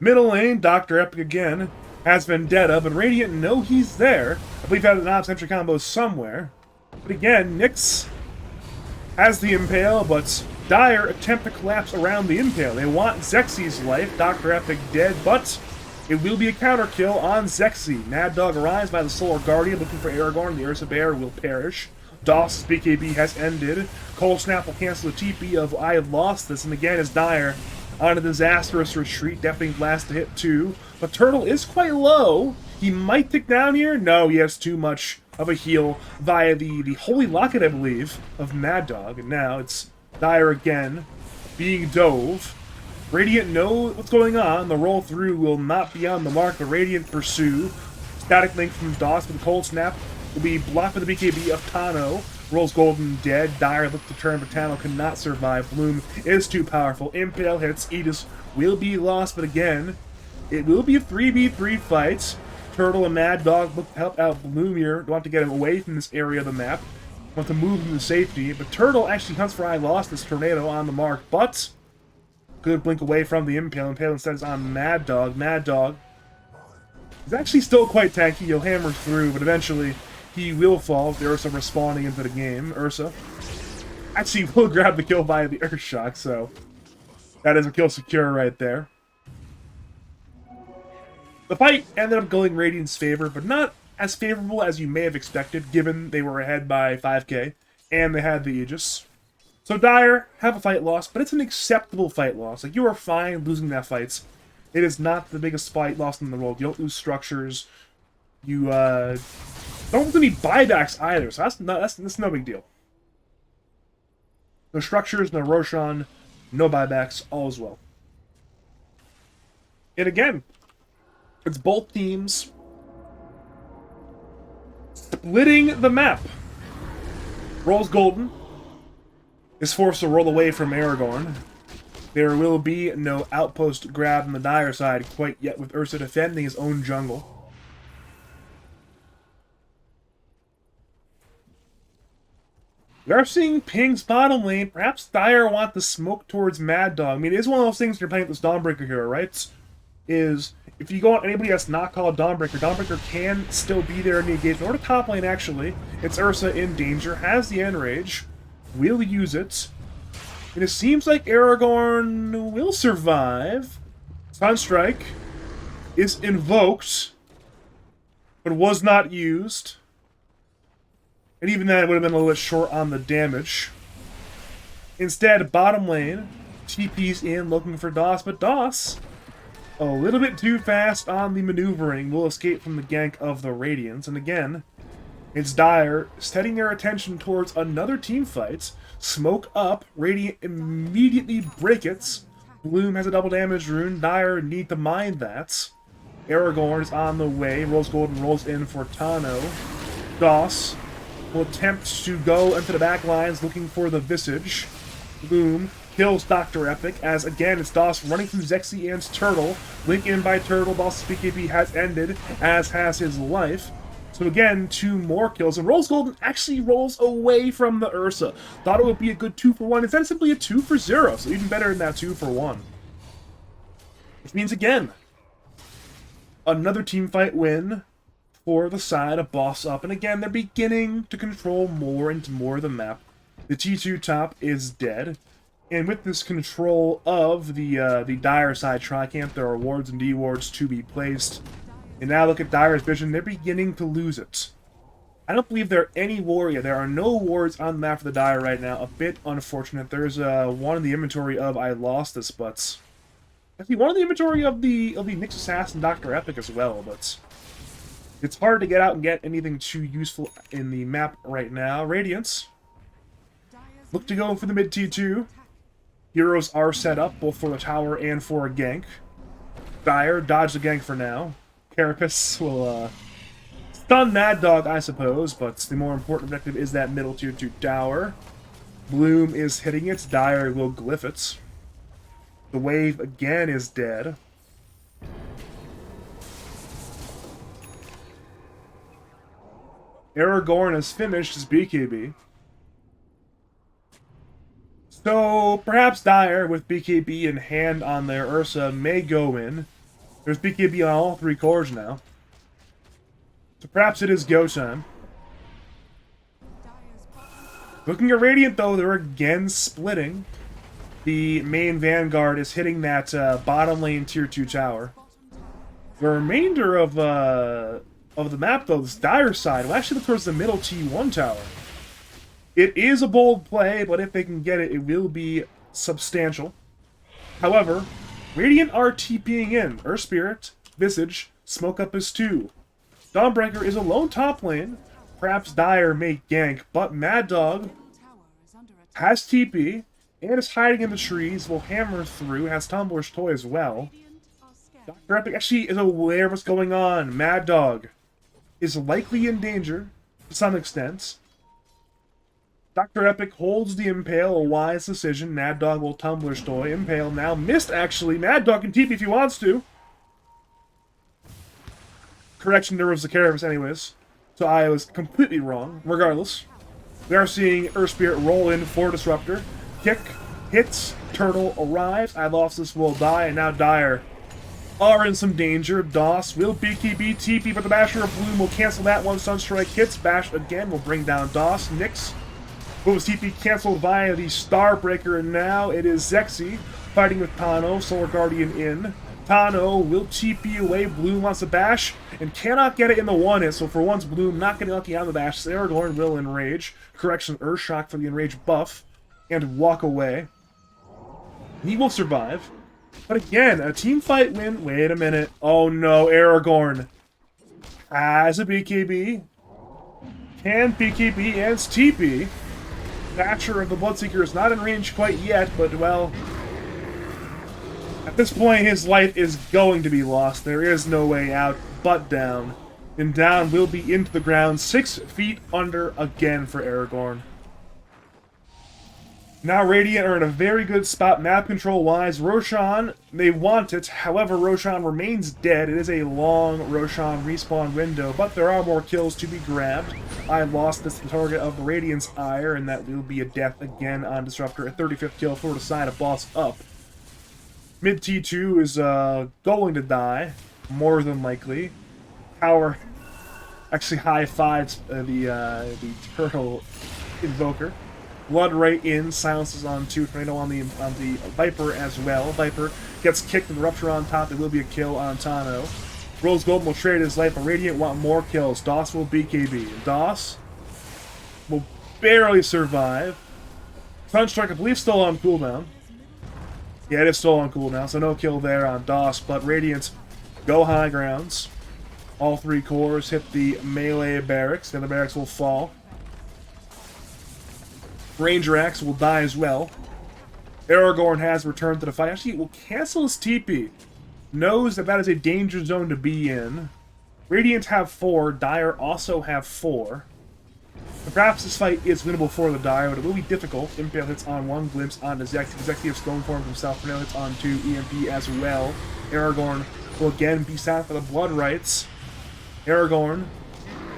Middle lane, Dr. Epic again, has Vendetta, but Radiant know he's there. I believe had an off-century combo somewhere. But again, Nyx has the Impale, but Dire attempt to collapse around the Impale. They want Zexy's life, Dr. Epic dead, but it will be a counter kill on Zexy. Mad Dog arrives by the Solar Guardian looking for Aragorn. The Ursa Bear will perish. Doss's BKB has ended. Cold Snap will cancel the TP of I have lost this, and again is Dire on a disastrous retreat. Deafening Blast to hit 2. But Turtle is quite low. He might tick down here. No, he has too much of a heal via the Holy Locket, I believe, of Mad Dog. And now it's Dire again, being dove. Radiant know what's going on. The roll through will not be on the mark, but Radiant pursue. Static Link from Doss with the Cold Snap will be blocked by the BKB of Tano. Rolls Golden dead. Dire look to turn, but Tano cannot survive. Bloom is too powerful. Impale hits. Aegis will be lost, but again, it will be a 3v3 fight. Turtle and Mad Dog look to help out Bloom here. Want to get him away from this area of the map. Want to move him to safety, but Turtle actually hunts for I lost this Tornado on the mark, but good blink away from the Impale. Impale instead is on Mad Dog. Mad Dog is actually still quite tanky. He'll hammer through, but eventually he will fall with the Ursa respawning into the game. Ursa actually will grab the kill via the Earth Shock, so that is a kill secure right there. The fight ended up going Radiant's favor, but not as favorable as you may have expected, given they were ahead by 5k, and they had the Aegis. So Dire have a fight loss, but it's an acceptable fight loss. Like, you are fine losing that fight. It is not the biggest fight loss in the world. You don't lose structures. You don't lose any buybacks either, so that's no big deal. No structures, no Roshan, no buybacks, all is well. And again, it's both teams splitting the map. Rolls Golden is forced to roll away from Aragorn. There will be no outpost grab on the Dire side quite yet, with Ursa defending his own jungle. We are seeing Ping's bottom lane. Perhaps Dire want to smoke towards Mad Dog. I mean, it is one of those things when you're playing with this Dawnbreaker hero, right? Is if you go on anybody that's not called Dawnbreaker, Dawnbreaker can still be there in the engagement. Or the top lane, actually. It's Ursa in danger, has the Enrage, will use it. And it seems like Aragorn will survive. Sunstrike is invoked, but was not used. And even then, it would have been a little bit short on the damage. Instead, bottom lane, TP's in looking for Doss, but Doss, a little bit too fast on the maneuvering, will escape from the gank of the Radiants. And again, it's Dire setting their attention towards another team fight. Smoke up, Radiant immediately break it. Bloom has a double damage rune. Dire need to mind that. Aragorn is on the way. Rose Golden rolls in for Tano. Doss will attempt to go into the back lines looking for the Visage. Bloom kills Dr. Epic, as again it's Doss running through Zexy and Turtle. Link in by Turtle. Doss' BKB has ended, as has his life. So again, 2 more kills, and Rose Golden actually rolls away from the Ursa. Thought it would be a good 2-for-1, instead it's simply a 2-for-0, so even better than that 2-for-1. Which means, again, another teamfight win for the side of Boss Up, and again, they're beginning to control more and more of the map. The T2 top is dead, and with this control of the Dire side Tricamp, there are wards and D-wards to be placed. And now look at Dire's vision, they're beginning to lose it. I don't believe there are any warrior. There are no wards on the map for the Dire right now. A bit unfortunate. There's one in the inventory of I Lost This, but actually one in the inventory of the Nyx Assassin Dr. Epic as well, but it's hard to get out and get anything too useful in the map right now. Radiance look to go for the mid T2. Heroes are set up both for the tower and for a gank. Dire dodge the gank for now. Carapace will stun Mad Dog, I suppose, but the more important objective is that middle tier 2 tower. Bloom is hitting it. Dire will glyph it. The wave again is dead. Aragorn has finished his BKB. So perhaps Dire, with BKB in hand on their Ursa, may go in. There's BKB on all 3 cores now. So perhaps it is go time. Looking at Radiant, though, they're again splitting. The main Vanguard is hitting that bottom lane tier 2 tower. The remainder of the map, though, this Dire side, will actually look towards the middle T1 tower. It is a bold play, but if they can get it, it will be substantial. However, Radiant are TPing in. Earth Spirit, Visage, Smoke Up is 2. Dawnbreaker is alone top lane. Perhaps Dire may gank, but Mad Dog has TP and is hiding in the trees. Will hammer through, has Tumbler's Toy as well. Dr. Epic actually is aware of what's going on. Mad Dog is likely in danger to some extent. Dr. Epic holds the Impale, a wise decision. Mad Dog will Tumbler's Toy. Impale now missed, actually. Mad Dog can TP if he wants to. Correction, there was the Carapace anyways. So I was completely wrong. Regardless, we are seeing Earth Spirit roll in for Disruptor. Kick, hits, Turtle arrives. I Lost This will die, and now Dire are in some danger. Doss will BKB TP, but the Basher of Bloom will cancel that one. Sunstrike hits. Bash again will bring down Doss. Nyx was TP canceled via the Starbreaker, and now it is Zexy fighting with Tano. Solar Guardian in. Tano will TP away. Bloom wants to bash and cannot get it in the 1-hit, so for once Bloom not getting lucky on the bash. Aragorn will enrage. Correction, Earthshock for the enrage buff and walk away. He will survive. But again, a team fight win. Wait a minute. Oh no, Aragorn has a BKB. Can BKB and TP. Thatcher of the Bloodseeker is not in range quite yet, but, well, at this point his life is going to be lost. There is no way out but down. And down will be into the ground, 6 feet under again for Aragorn. Now Radiant are in a very good spot map control-wise. Roshan, they want it. However, Roshan remains dead. It is a long Roshan respawn window, but there are more kills to be grabbed. I lost this target of the Radiant's Ire, and that will be a death again on Disruptor. A 35th kill for the side of Boss up. Mid T2 is going to die, more than likely. Tower actually high-fives the Turtle Invoker. Blood right in, silences on 2, Tornado on the Viper as well. Viper gets kicked and the Rupture on top. There will be a kill on Tano. Rose Golden will trade his life, but Radiant want more kills. DOS will BKB. DOS will barely survive. Sunstrike, I believe, still on cooldown. Yeah, it is still on cooldown, so no kill there on DOS, but Radiant go high grounds. All 3 cores hit the melee barracks. The other barracks will fall. Ranger Axe will die as well. Aragorn has returned to the fight. Actually, will cancel his TP. Knows that that is a danger zone to be in. Radiant have 4. Dire also have 4. Perhaps this fight is winnable for the Dire, but it will be difficult. Impale hits on 1, Glimpse onto Zexy. Zexy has Stone Form himself. Tornado hits on 2, EMP as well. Aragorn will again be sat for the Blood Rights. Aragorn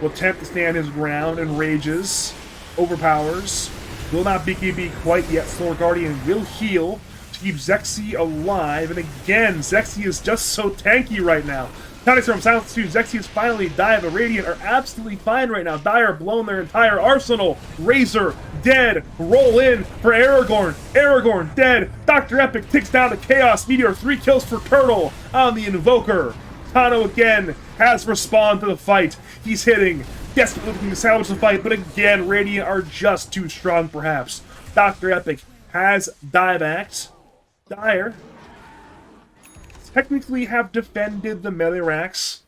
will attempt to stand his ground and rages. Overpowers. Will not BKB quite yet. Thor Guardian will heal to keep Zexy alive. And again, Zexy is just so tanky right now. Tonics from Silence 2. Zexy is finally died. The Radiant are absolutely fine right now. Dire blown their entire arsenal. Razor dead. Roll in for Aragorn. Aragorn dead. Dr. Epic takes down the Chaos Meteor. 3 kills for Turtle on the Invoker. Tano again has respawned to the fight. He's hitting. Desperately looking to salvage the fight, but again, Radiant are just too strong, perhaps. Dr. Epic has diebacked. Dire technically have defended the melee racks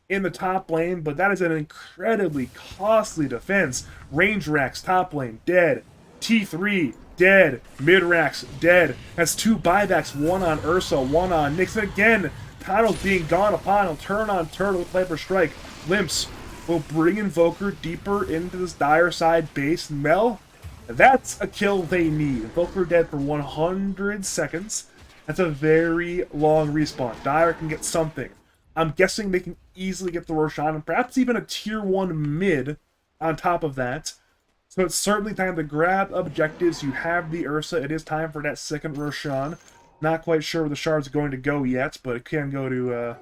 in the top lane, but that is an incredibly costly defense. Range racks, top lane, dead. T3, dead. Mid racks, dead. Has 2 buybacks, 1 on Ursa, 1 on Nyx. And again, Tano's being gone upon. He'll turn on Turtle with Viper Strike. Limps will bring Invoker deeper into this Dire side base. Mel, that's a kill they need. Invoker dead for 100 seconds. That's a very long respawn. Dire can get something. I'm guessing they can easily get the Roshan, and perhaps even a tier 1 mid on top of that. So it's certainly time to grab objectives. You have the Ursa. It is time for that second Roshan. Not quite sure where the shard's going to go yet, but it can go to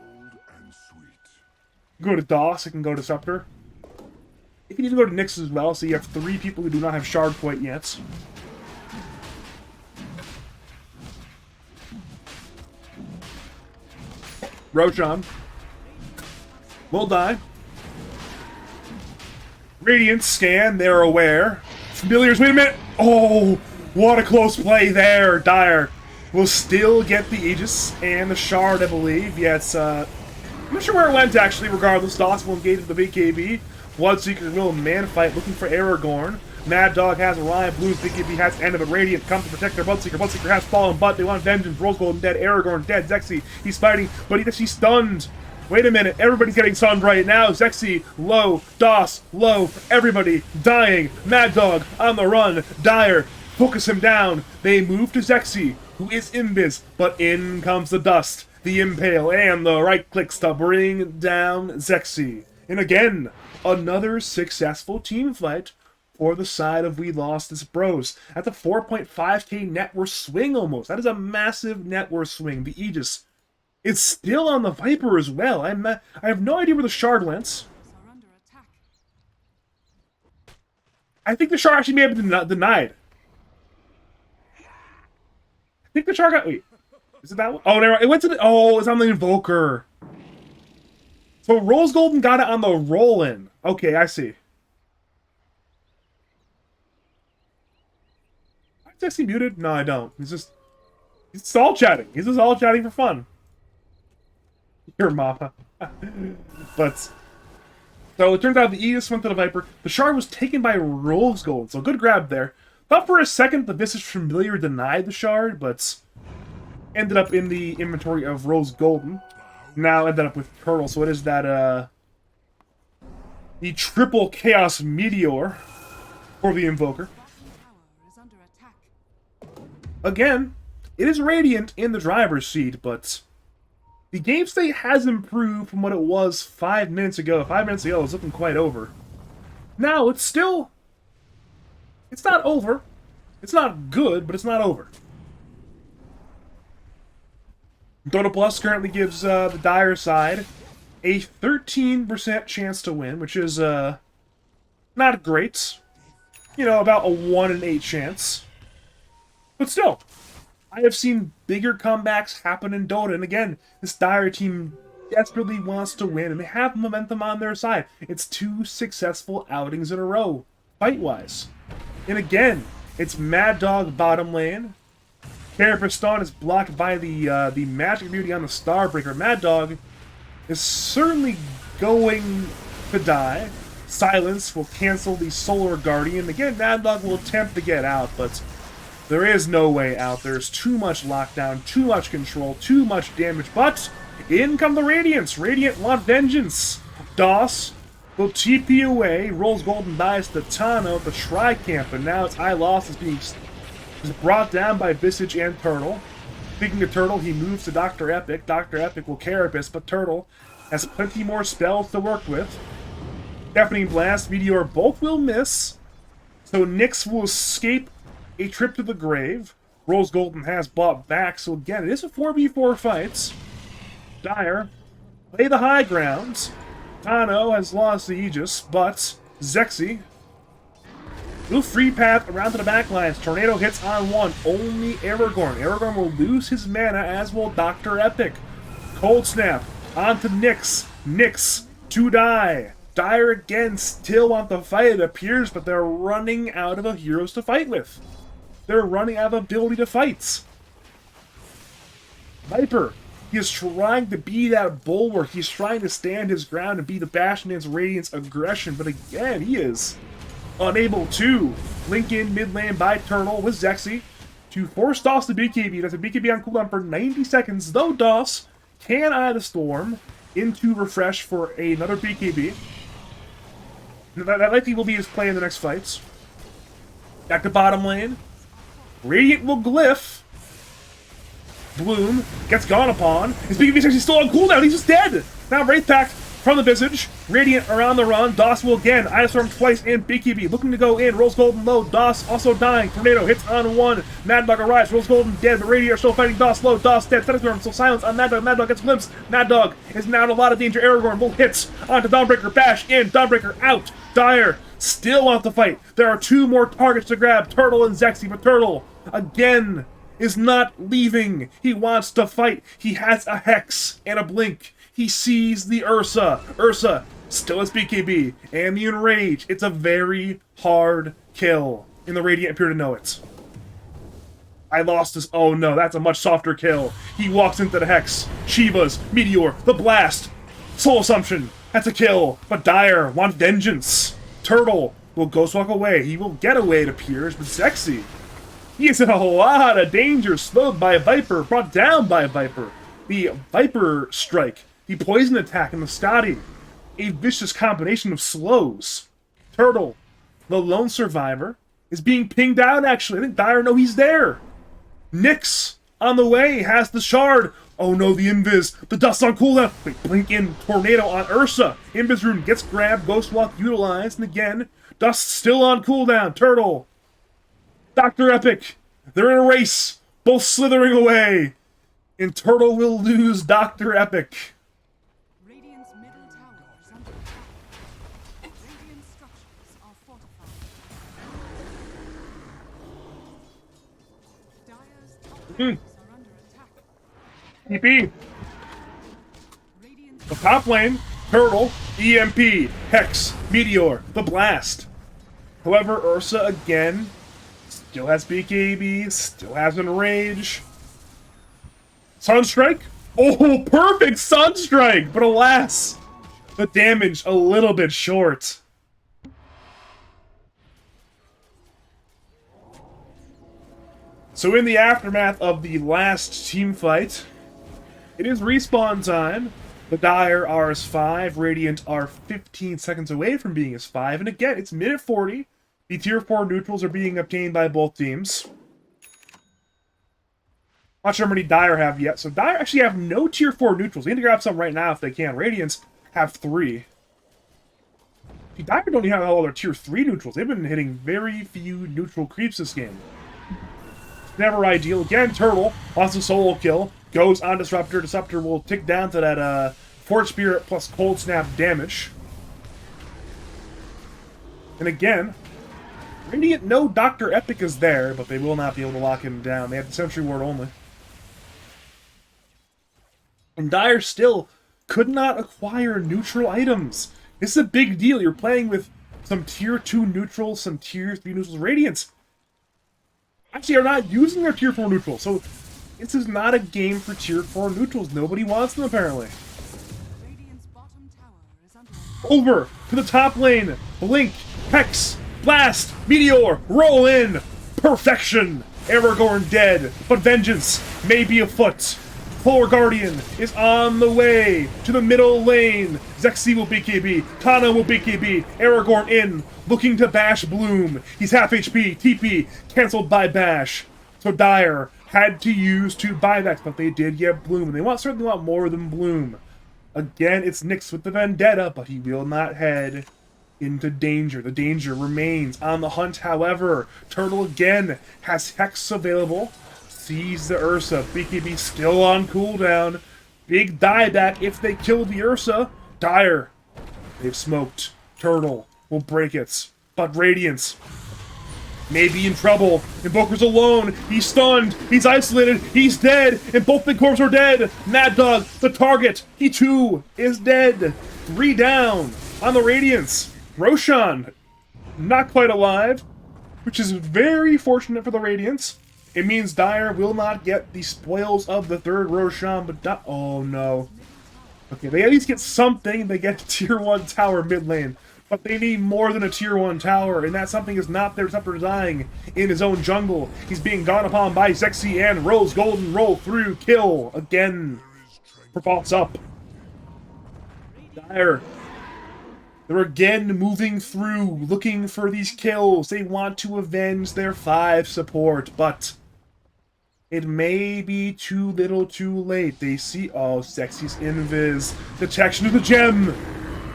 DOS, it can go to Scepter. It can even go to Nyx as well, so you have 3 people who do not have shard quite yet. Roshan will die. Radiant scan, they're aware. Familiars, wait a minute! Oh, what a close play there! Dire will still get the Aegis and the shard, I believe. Yeah, it's, I'm not sure where it went, actually, regardless. DOS will engage with the BKB. Bloodseeker will man fight, looking for Aragorn. Mad Dog has arrived. Blues BKB has ended, but Radiant come to protect their Bloodseeker. Bloodseeker has fallen, but they want vengeance. Rose Golden dead. Aragorn dead. Zexy, he's fighting, but he's actually stunned. Wait a minute, everybody's getting stunned right now. Zexy, low. DOS, low. Everybody dying. Mad Dog on the run. Dire, focus him down. They move to Zexy, who is Imbiz, but in comes the dust, the impale, and the right clicks to bring down Zexy. And again, another successful team fight for the side of WeLostThis Bros. At the 4.5k net worth swing almost. That is a massive net worth swing. The Aegis is still on the Viper as well. I have no idea where the shard went. Are under attack. I think the shard actually may have been denied. I think the shard got... Wait. Is it that one? Oh, it went to the... Oh, it's on the Invoker. So Rose Golden got it on the roll-in. Okay, I see. Is Zexy muted? No, I don't. He's all chatting. He's just all chatting for fun. Your mama. But... So it turns out the Aegis went to the Viper. The shard was taken by Rose Golden, so good grab there. Thought for a second the Visage Familiar denied the shard, but ended up in the inventory of Rose Golden. Now ended up with Turtle, so it is that, the triple Chaos Meteor for the Invoker. Tower is under attack. Again, it is Radiant in the driver's seat, but the game state has improved from what it was 5 minutes ago. 5 minutes ago, it was looking quite over. Now, it's still... It's not over. It's not good, but it's not over. Dota Plus currently gives the Dire side a 13% chance to win, which is not great. You know, about a 1 in 8 chance. But still, I have seen bigger comebacks happen in Dota, and again, this Dire team desperately wants to win, and they have momentum on their side. It's 2 successful outings in a row, fight-wise. And again, it's Mad Dog bottom lane. Carapace is blocked by the Magic Beauty on the Starbreaker. Mad Dog is certainly going to die. Silence will cancel the Solar Guardian. Again, Mad Dog will attempt to get out, but there is no way out. There's too much lockdown, too much control, too much damage. But in come the Radiants. Radiant want vengeance. DOS will TP away, rolls golden dice to Tano at the Tri-Camp, and now it's WeLostThis being brought down by Visage and Turtle. Speaking of Turtle, he moves to Dr. Epic. Dr. Epic will Carapace, but Turtle has plenty more spells to work with. Deafening Blast, Meteor both will miss, so Nyx will escape a trip to the grave. Rose Golden has bought back, so again, it is a 4v4 fight. Dire play the high grounds. Tano has lost the Aegis, but Zexy will free path around to the backlines. Tornado hits on one. Only Aragorn. Aragorn will lose his mana, as will Dr. Epic. Cold Snap onto Nyx. Nyx to die. Dire again still want to fight, it appears, but they're running out of heroes to fight with. They're running out of ability to fight. Viper, he is trying to be that bulwark. He's trying to stand his ground and be the bastion against Radiant's aggression, but again, he is unable to. Link in mid lane by Turtle with Zexy to force DOS to BKB. That's a BKB on cooldown for 90 seconds, though DOS can eye the storm into refresh for another BKB. That likely will be his play in the next fights. Back to bottom lane. Radiant will glyph. Bloom gets gone upon. His BKB is actually still on cooldown. He's just dead. Now Wraith Pact from the Visage. Radiant around the run. DOS will again. Eye Storm twice and BKB. Looking to go in. Rolls Golden low. DOS also dying. Tornado hits on one. Mad Dog arrives. Rolls Golden dead. But Radiant are still fighting DOS low. DOS dead. Thunderstorm still silence on Mad Dog. Mad Dog gets glimpsed. Mad Dog is now in a lot of danger. Aragorn will hits onto Dawnbreaker. Bash in. Dawnbreaker out. Dire still want to fight. There are 2 more targets to grab. Turtle and Zexy. But Turtle, again, is not leaving. He wants to fight. He has a Hex and a Blink. He sees the Ursa. Ursa still has BKB and the Enrage. It's a very hard kill, and the Radiant appear to know it. WeLostThis. Oh no, that's a much softer kill. He walks into the Hex. Shivas, Meteor, the Blast, Soul Assumption. That's a kill, but Dire want vengeance. Turtle will Ghostwalk away. He will get away, it appears, but Zexy, he is in a lot of danger. Slowed by a Viper, brought down by a Viper. The Viper Strike, the Poison Attack, and the Scotty. A vicious combination of slows. Turtle, the lone survivor, is being pinged out, actually. I think Dire know he's there. Nyx, on the way, has the Shard. Oh no, the Invis. The Dust on cooldown. Wait, Blink in. Tornado on Ursa. Invis Rune gets grabbed. Ghostwalk utilized. And again, Dust still on cooldown. Turtle. Dr. Epic. They're in a race. Both slithering away. And Turtle will lose Dr. Epic. Radiant's middle tower is under attack. Radiant structures are fortified. Dire's top towers are under attack. TP. Radiant The top lane, Turtle, EMP, Hex, Meteor, the Blast. However, Ursa again still has BKB, still has Enrage. Sunstrike? Oh, perfect Sunstrike! But alas, the damage a little bit short. So in the aftermath of the last team fight, it is respawn time. The Dire are as 5, Radiant are 15 seconds away from being as 5, and again, it's minute 40. The tier 4 neutrals are being obtained by both teams. Not sure how many Dire have yet. So Dire actually have no tier 4 neutrals. They need to grab some right now if they can. Radiance have 3. See, Dire don't even have all their tier 3 neutrals. They've been hitting very few neutral creeps this game. Never ideal. Again, Turtle wants a solo kill. Goes on Disruptor. Disruptor will tick down to that Force Spirit plus Cold Snap damage. And again, Radiant know Dr. Epic is there, but they will not be able to lock him down. They have the Sentry Ward only. And Dire still could not acquire neutral items. This is a big deal. You're playing with some tier 2 neutrals, some tier 3 neutrals. Radiance actually are not using their tier 4 neutrals, so this is not a game for tier 4 neutrals. Nobody wants them, apparently. Radiant's bottom tower is under Over to the top lane. Blink, Hex, Blast, Meteor, roll in. Perfection. Aragorn dead, but vengeance may be afoot. Polar Guardian is on the way to the middle lane. Zexy will BKB. Tana will BKB. Aragorn in, looking to bash Bloom. He's half HP. TP canceled by bash. So Dire had to use 2 buybacks, but they did get Bloom. And they certainly want more than Bloom. Again, it's Nyx with the Vendetta, but he will not head into danger. The danger remains on the hunt, however. Turtle again has Hex available. Sees the Ursa. BKB still on cooldown. Big dieback if they kill the Ursa. Dire. They've smoked. Turtle will break it. But Radiance may be in trouble. Invoker's alone. He's stunned. He's isolated. He's dead. And both big corps are dead. Mad Dog, the target. He too is dead. 3 down on the Radiance. Roshan, not quite alive, which is very fortunate for the Radiance. It means Dire will not get the spoils of the 3rd Roshan, but oh no. Okay, they at least get something. They get tier 1 tower mid lane. But they need more than a tier 1 tower, and that something is not there except for dying in his own jungle. He's being gone upon by Zexy and Rose Golden. Roll through, kill again. Propulse up. Dire. They're again moving through, looking for these kills. They want to avenge their 5 support, but it may be too little too late. They see, oh, Zexy's invis. Detection of the gem.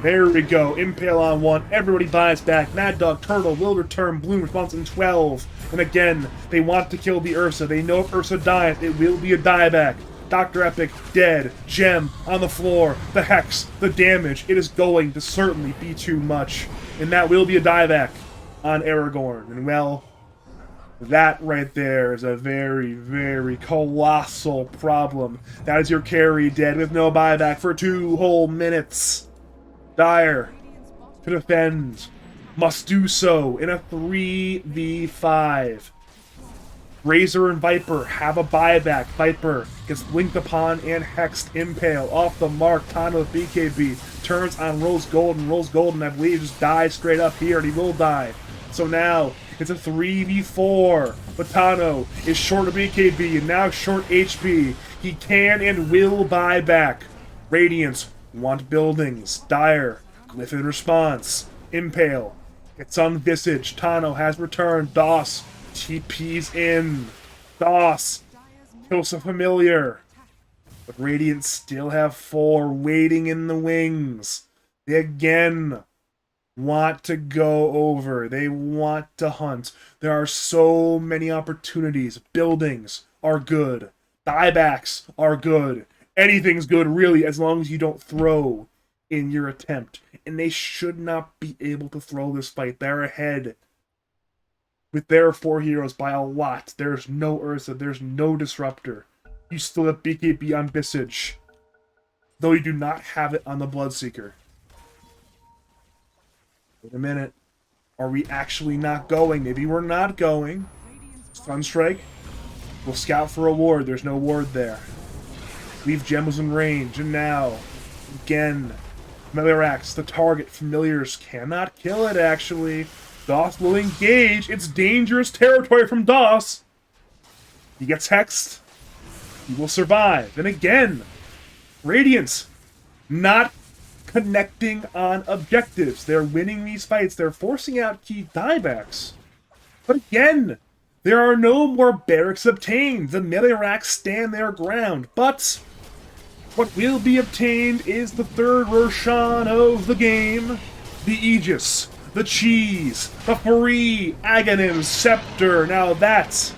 There we go. Impale on 1. Everybody buys back. Mad Dog Turtle will return. Bloom response in 12. And again, they want to kill the Ursa. They know if Ursa dies, it will be a dieback. Dr. Epic dead. Gem on the floor. The Hex. The damage. It is going to certainly be too much. And that will be a dieback on Aragorn. And well, that right there is a very, very colossal problem. That is your carry dead with no buyback for 2 whole minutes. Dire to defend must do so in a 3v5. Razor and Viper have a buyback. Viper gets linked upon and hexed. Impale off the mark. Tana with BKB turns on Rose Golden. Rose Golden, I believe, just dies straight up here, and he will die. So now it's a 3v4. But Tano is short of BKB and now short HP. He can and will buy back. Radiance want buildings. Dire, Glyph in response. Impale, it's on Visage. Tano has returned. DOS, TP's in. DOS, kills a familiar. But Radiant still have 4 waiting in the wings. They again want to go over. They want to hunt. There are so many opportunities. Buildings are good. Buybacks are good. Anything's good, really, as long as you don't throw in your attempt. And they should not be able to throw this fight. They're ahead with their 4 heroes by a lot. There's no Ursa. There's no Disruptor. You still have BKB on Visage, though you do not have it on the Bloodseeker. Wait a minute. Are we actually not going? Maybe we're not going. Sunstrike. We'll scout for a ward. There's no ward there. Leave Gem in range. And now, again, Meliarax, the target. Familiars cannot kill it, actually. DOS will engage. It's dangerous territory from DOS. He gets hexed. He will survive. And again, Radiance not connecting on objectives. They're winning these fights. They're forcing out key diebacks. But again, There are no more barracks obtained. The melee racks stand their ground, but what will be obtained is the third Roshan of the game, the Aegis, the Cheese, the free Aghanim Scepter. Now that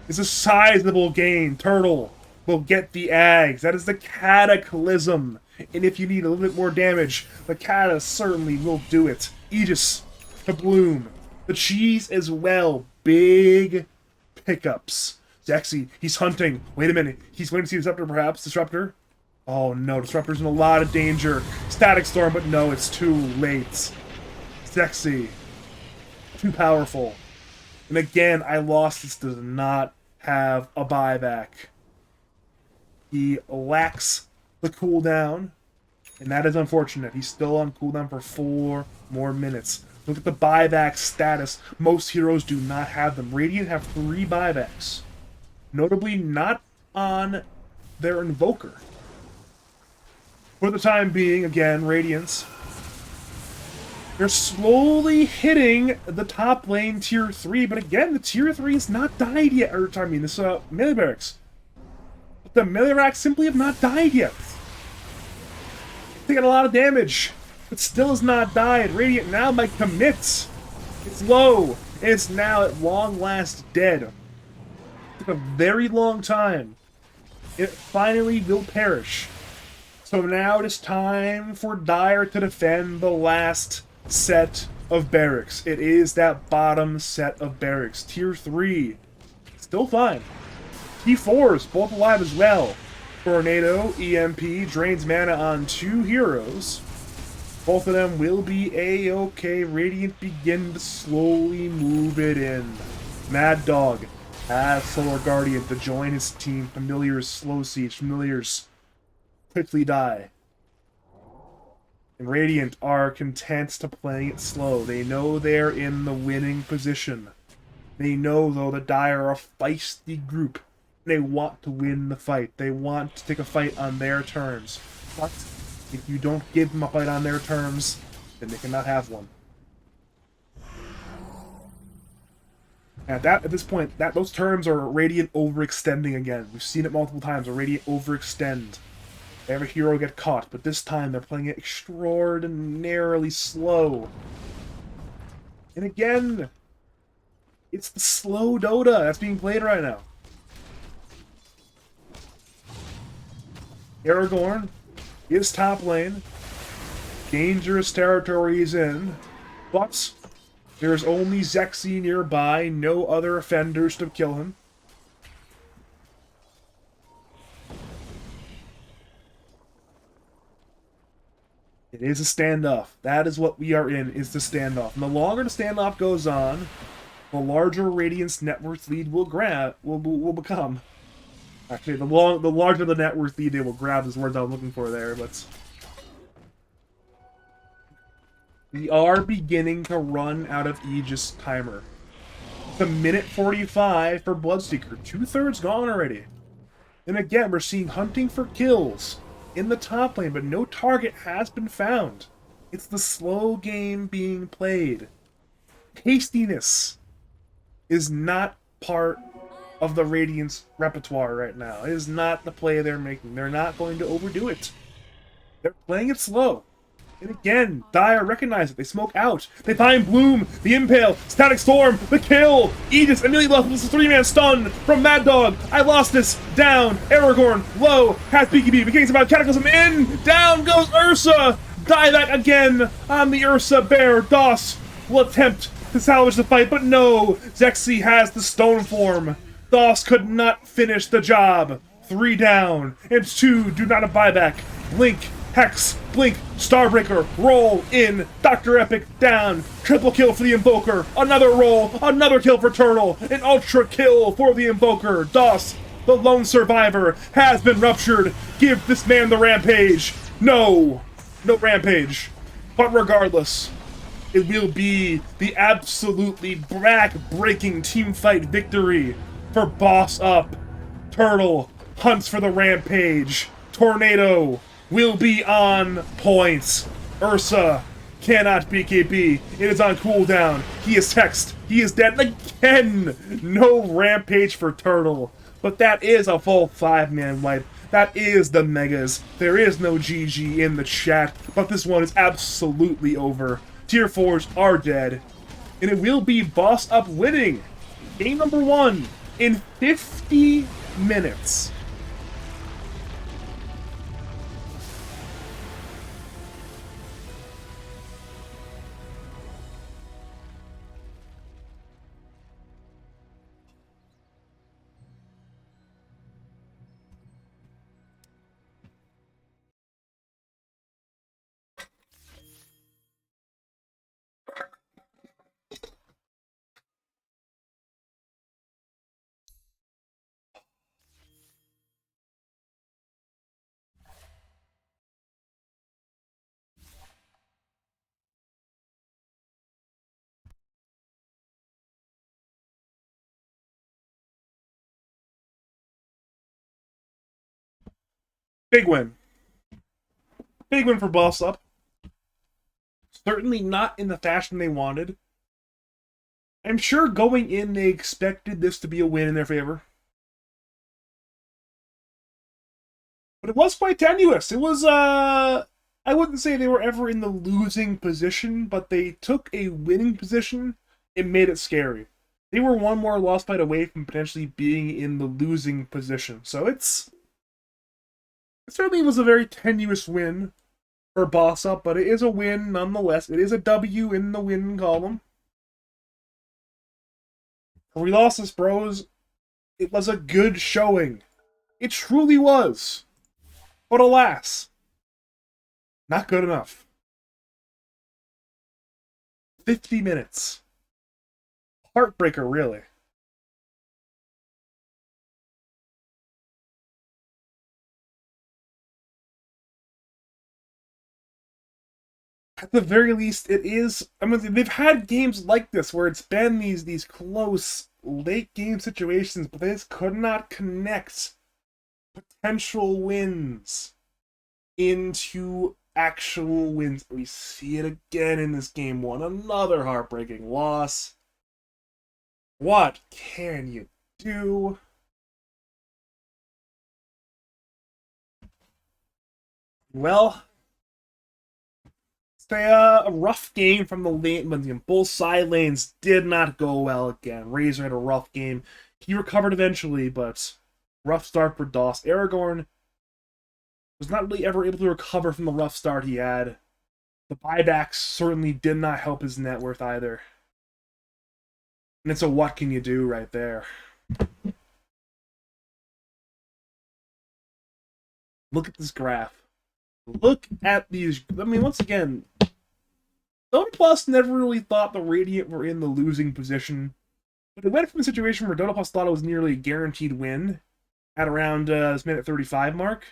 is a sizable gain. Turtle will get the Ags. That is the Cataclysm. And if you need a little bit more damage, the Cata certainly will do it. Aegis, the Bloom, the Cheese as well. Big pickups. Zexy, he's hunting. Wait a minute. He's going to see Disruptor, perhaps. Disruptor? Oh no, Disruptor's in a lot of danger. Static Storm, but no, it's too late. Zexy. Too powerful. And again, WeLostThis does not have a buyback. He lacks the cooldown, and that is unfortunate. He's still on cooldown for 4 more minutes. Look at the buyback status. Most heroes do not have them. Radiant have 3 buybacks. Notably not on their Invoker. For the time being, again, Radiance, they're slowly hitting the top lane tier 3, but again, the tier 3 is not died yet. Or, I mean, this melee barracks. But the melee racks simply have not died yet. Taking a lot of damage, but still has not died. Radiant now might commit. It's low, and it's now at long last dead. It took a very long time. It finally will perish. So now it is time for Dire to defend the last set of barracks. It is that bottom set of barracks. Tier 3, still fine. T4s, both alive as well. Tornado, EMP, drains mana on 2 heroes. Both of them will be A-okay. Radiant begin to slowly move it in. Mad Dog has Solar Guardian to join his team. Familiars slow siege. Familiars quickly die. And Radiant are content to play it slow. They know they're in the winning position. They know, though, that Dire are a feisty group. They want to win the fight. They want to take a fight on their terms. But if you don't give them a fight on their terms, then they cannot have one. At this point, those terms are Radiant overextending again. We've seen it multiple times. A Radiant overextend. They have a hero get caught, but this time they're playing it extraordinarily slow. And again, it's the slow Dota that's being played right now. Aragorn is top lane. Dangerous territory is in. But there's only Zexy nearby, no other offenders to kill him. It is a standoff. That is what we are in, is the standoff. And the longer the standoff goes on, the larger Radiant's net worth lead will become. Actually, the larger the net worth lead they will grab is the words I was looking for there, but we are beginning to run out of Aegis timer. It's a minute 45 for Bloodseeker. 2/3 gone already. And again, we're seeing hunting for kills in the top lane, but no target has been found. It's the slow game being played. Tastiness is not part of the Radiant's repertoire right now. It is not the play they're making. They're not going to overdo it. They're playing it slow. And again, Dire recognize it. They smoke out. They find Bloom, the Impale, Static Storm, the kill! Aegis immediately left with a 3-man stun from Mad Dog. WeLostThis, down. Aragorn, low. Has BKB, beginning about Cataclysm in. Down goes Ursa. Dieback again on the Ursa Bear. Doss will attempt to salvage the fight, but no. Zexy has the stone form. Doss could not finish the job. 3 down, and 2 do not have buyback. Link, Hex, Blink, Starbreaker, roll in. Dr. Epic down. Triple kill for the Invoker. Another roll, another kill for Turtle. An ultra kill for the Invoker. Doss, the lone survivor, has been ruptured. Give this man the rampage. No, no rampage. But regardless, it will be the absolutely back-breaking teamfight victory for Boss Up. Turtle hunts for the rampage. Tornado will be on points. Ursa Cannot BKB. It is on cooldown. He is text. He is dead again. No rampage for Turtle. But that is a full 5-man wipe. That is the Megas. There is no GG in the chat, but this one is absolutely over. Tier 4s are dead. And it will be Boss Up winning game number 1 in 50 minutes. Big win. Big win for Boss Up. Certainly not in the fashion they wanted. I'm sure going in they expected this to be a win in their favor. But it was quite tenuous. It was, I wouldn't say they were ever in the losing position, but they took a winning position and made it scary. They were one more loss fight away from potentially being in the losing position. So it certainly was a very tenuous win for Boss Up, but it is a win nonetheless. It is a W in the win column. For WeLostThis, bros, it was a good showing. It truly was. But alas, not good enough. 50 minutes. Heartbreaker, really. At the very least, it is. I mean, they've had games like this where it's been these close late game situations, but they just could not connect potential wins into actual wins. We see it again in this game one. Another heartbreaking loss. What can you do? Well, a rough game from the lane, but both side lanes did not go well again. Razor had a rough game. He recovered eventually, but rough start for Doss. Aragorn was not really ever able to recover from the rough start he had. The buybacks certainly did not help his net worth either. And it's a what can you do right there. Look at this graph. Look at these. I mean, once again, Dota Plus never really thought the Radiant were in the losing position. But it went from a situation where Dota Plus thought it was nearly a guaranteed win at around this minute 35 mark.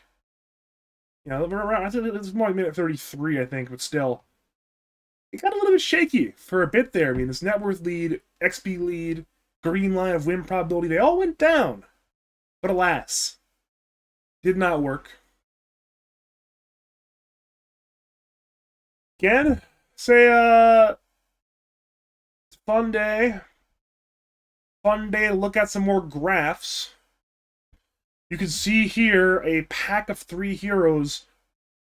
You know, I think it was more like minute 33, I think, but still. It got a little bit shaky for a bit there. I mean, this net worth lead, XP lead, green line of win probability, they all went down. But alas, did not work. Again, say, it's a fun day. Fun day to look at some more graphs. You can see here a pack of 3 heroes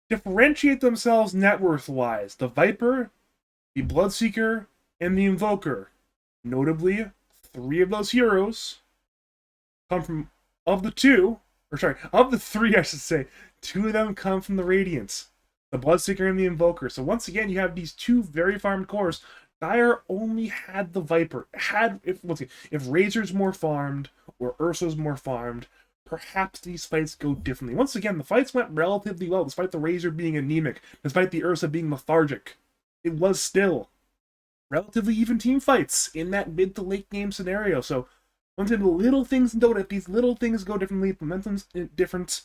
differentiate themselves net worth-wise. The Viper, the Bloodseeker, and the Invoker. Notably, 3 of those heroes come from, of the 3, I should say, 2 of them come from the Radiance. The Bloodseeker and the Invoker. So once again, you have these 2 very farmed cores. Dire only had the Viper. If Razor's more farmed, or Ursa's more farmed, perhaps these fights go differently. Once again, the fights went relatively well, despite the Razor being anemic, despite the Ursa being lethargic. It was still relatively even team fights in that mid to late game scenario. So, once again, the little things in Dota, if these little things go differently, momentum's different,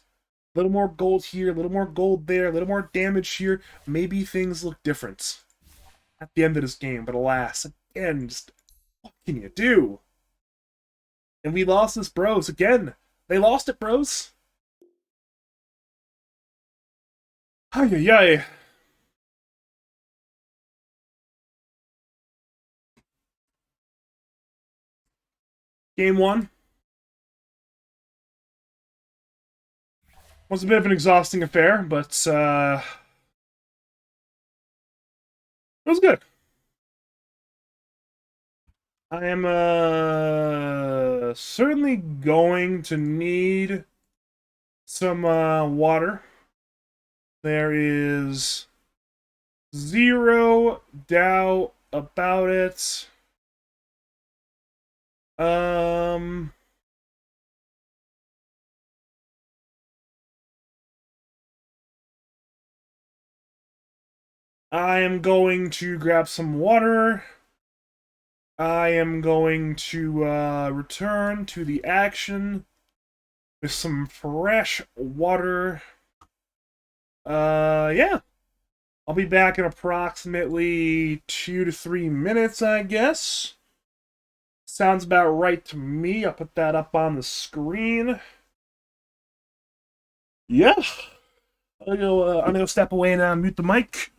a little more gold here, a little more gold there, a little more damage here, maybe things look different at the end of this game. But alas, again, just what can you do? And WeLostThis, bros, again. They lost it, bros. Ay, ay, ay. Game one was a bit of an exhausting affair, but it was good. I am certainly going to need some water. There is zero doubt about it. Um, I am going to grab some water. I am going to return to the action with some fresh water. Yeah. I'll be back in approximately 2 to 3 minutes, I guess. Sounds about right to me. I'll put that up on the screen. Yeah. I'm gonna step away and mute the mic,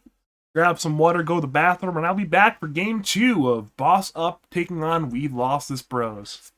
grab some water, go to the bathroom, and I'll be back for game two of Boss Up taking on We've Lost This Bros.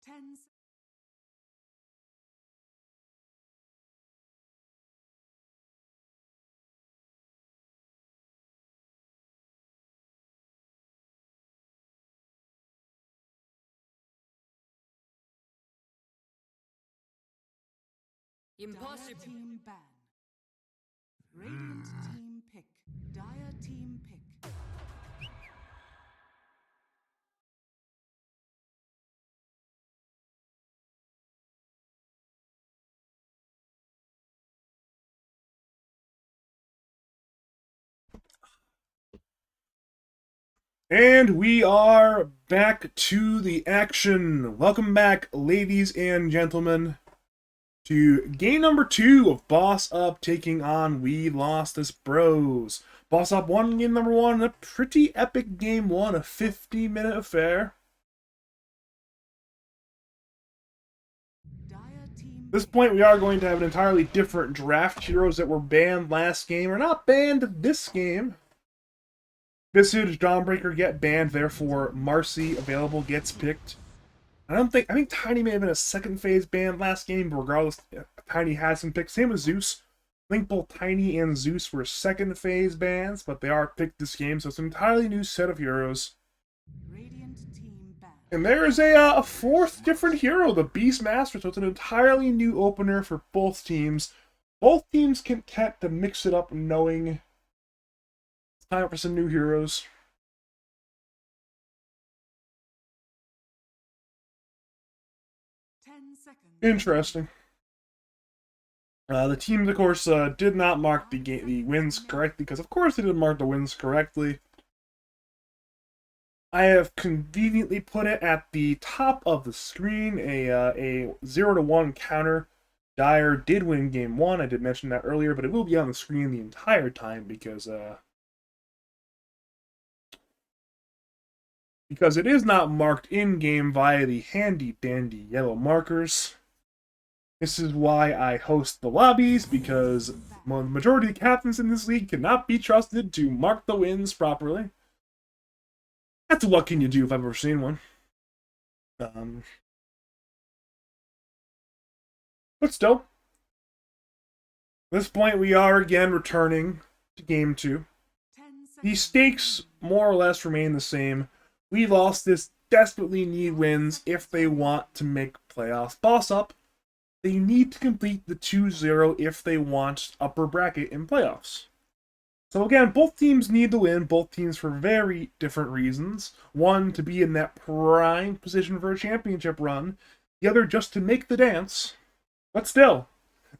10 seconds. Dire team ban. Radiant team pick. Dire team pick. And we are back to the action. Welcome back, ladies and gentlemen, to game number 2 of Boss Up taking on WeLostThis Bros. Boss Up won game number 1, a pretty epic game 1, a 50-minute affair. At this point, we are going to have an entirely different draft. Heroes that were banned last game are not banned this game. Visage, Dawnbreaker get banned, therefore Marcy available gets picked. I think Tiny may have been a second phase ban last game, but regardless, Tiny has some picks. Same with Zeus. I think both Tiny and Zeus were second phase bans, but they are picked this game, so it's an entirely new set of heroes. And there is a fourth different hero, the Beastmaster, so it's an entirely new opener for both teams. Both teams content to mix it up knowing it's time for some new heroes. 10 seconds. Interesting. The teams, of course, did not mark the wins correctly, because of course they didn't mark the wins correctly. I have conveniently put it at the top of the screen, a 0-1 counter. Dire did win game 1, I did mention that earlier, but it will be on the screen the entire time because it is not marked in-game via the handy-dandy yellow markers. This is why I host the lobbies, because the majority of captains in this league cannot be trusted to mark the wins properly. That's what can you do if I've ever seen one. But still, at this point we are again returning to game 2. The stakes more or less remain the same. WeLostThis desperately need wins if they want to make playoffs. Boss Up, they need to complete the 2-0 if they want upper bracket in playoffs. So again, both teams need to win, both teams for very different reasons. One, to be in that prime position for a championship run. The other, just to make the dance. But still,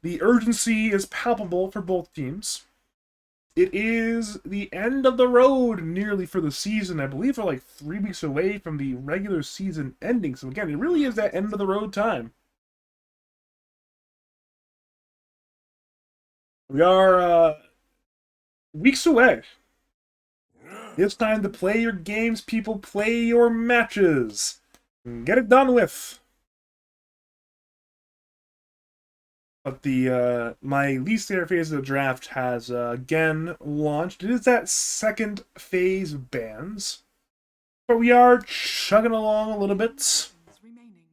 the urgency is palpable for both teams. It is the end of the road nearly for the season. I believe we're like 3 weeks away from the regular season ending. So again, it really is that end of the road time. We are weeks away. It's time to play your games, people. Play your matches. Get it done with. But the my least favorite phase of the draft has again launched. It is that second phase bans. But we are chugging along a little bit.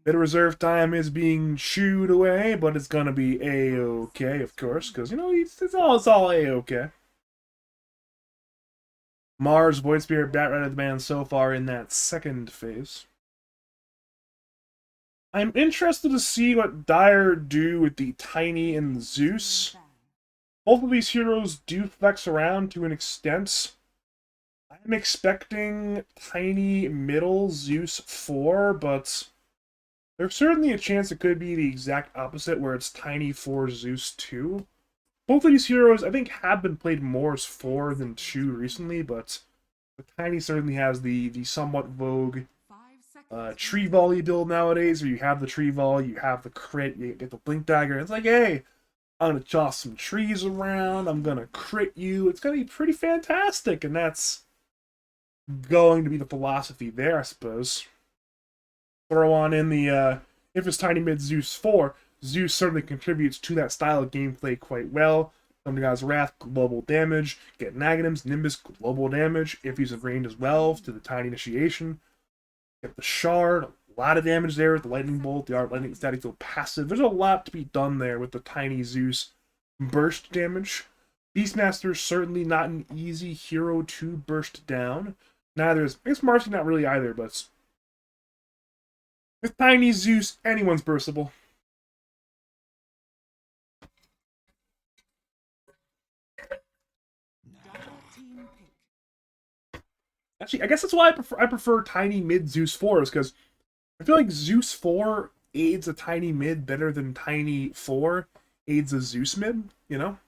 Bit of reserve time is being chewed away, but it's gonna be a-okay, of course, because you know it's all a-okay. Mars, Void Spirit, Batrider the ban so far in that second phase. I'm interested to see what Dire do with the Tiny and Zeus. Both of these heroes do flex around to an extent. I'm expecting Tiny middle, Zeus 4, but there's certainly a chance it could be the exact opposite, where it's Tiny 4, Zeus 2. Both of these heroes, I think, have been played more as 4 than 2 recently, but the Tiny certainly has the somewhat vogue tree volley build nowadays, where you have the tree volley, you have the crit, you get the blink dagger. It's like, hey, I'm gonna toss some trees around, I'm gonna crit you. It's gonna be pretty fantastic, and that's going to be the philosophy there, I suppose. Throw on in the if it's Tiny mid Zeus 4, Zeus certainly contributes to that style of gameplay quite well. Thunder God's Wrath, global damage. Get Naganim's Nimbus, global damage. If he's in range as well, to the Tiny Initiation. Get the Shard, A lot of damage there with the lightning bolt, the art lightning static field passive. There's a lot to be done there with the tiny Zeus burst damage. Beastmaster's certainly not an easy hero to burst down. Neither is, I guess Marcy not really either, but with tiny Zeus, anyone's burstable. Actually, I guess that's why I prefer tiny mid Zeus 4s, because I feel like Zeus 4 aids a tiny mid better than tiny 4 aids a Zeus mid, you know?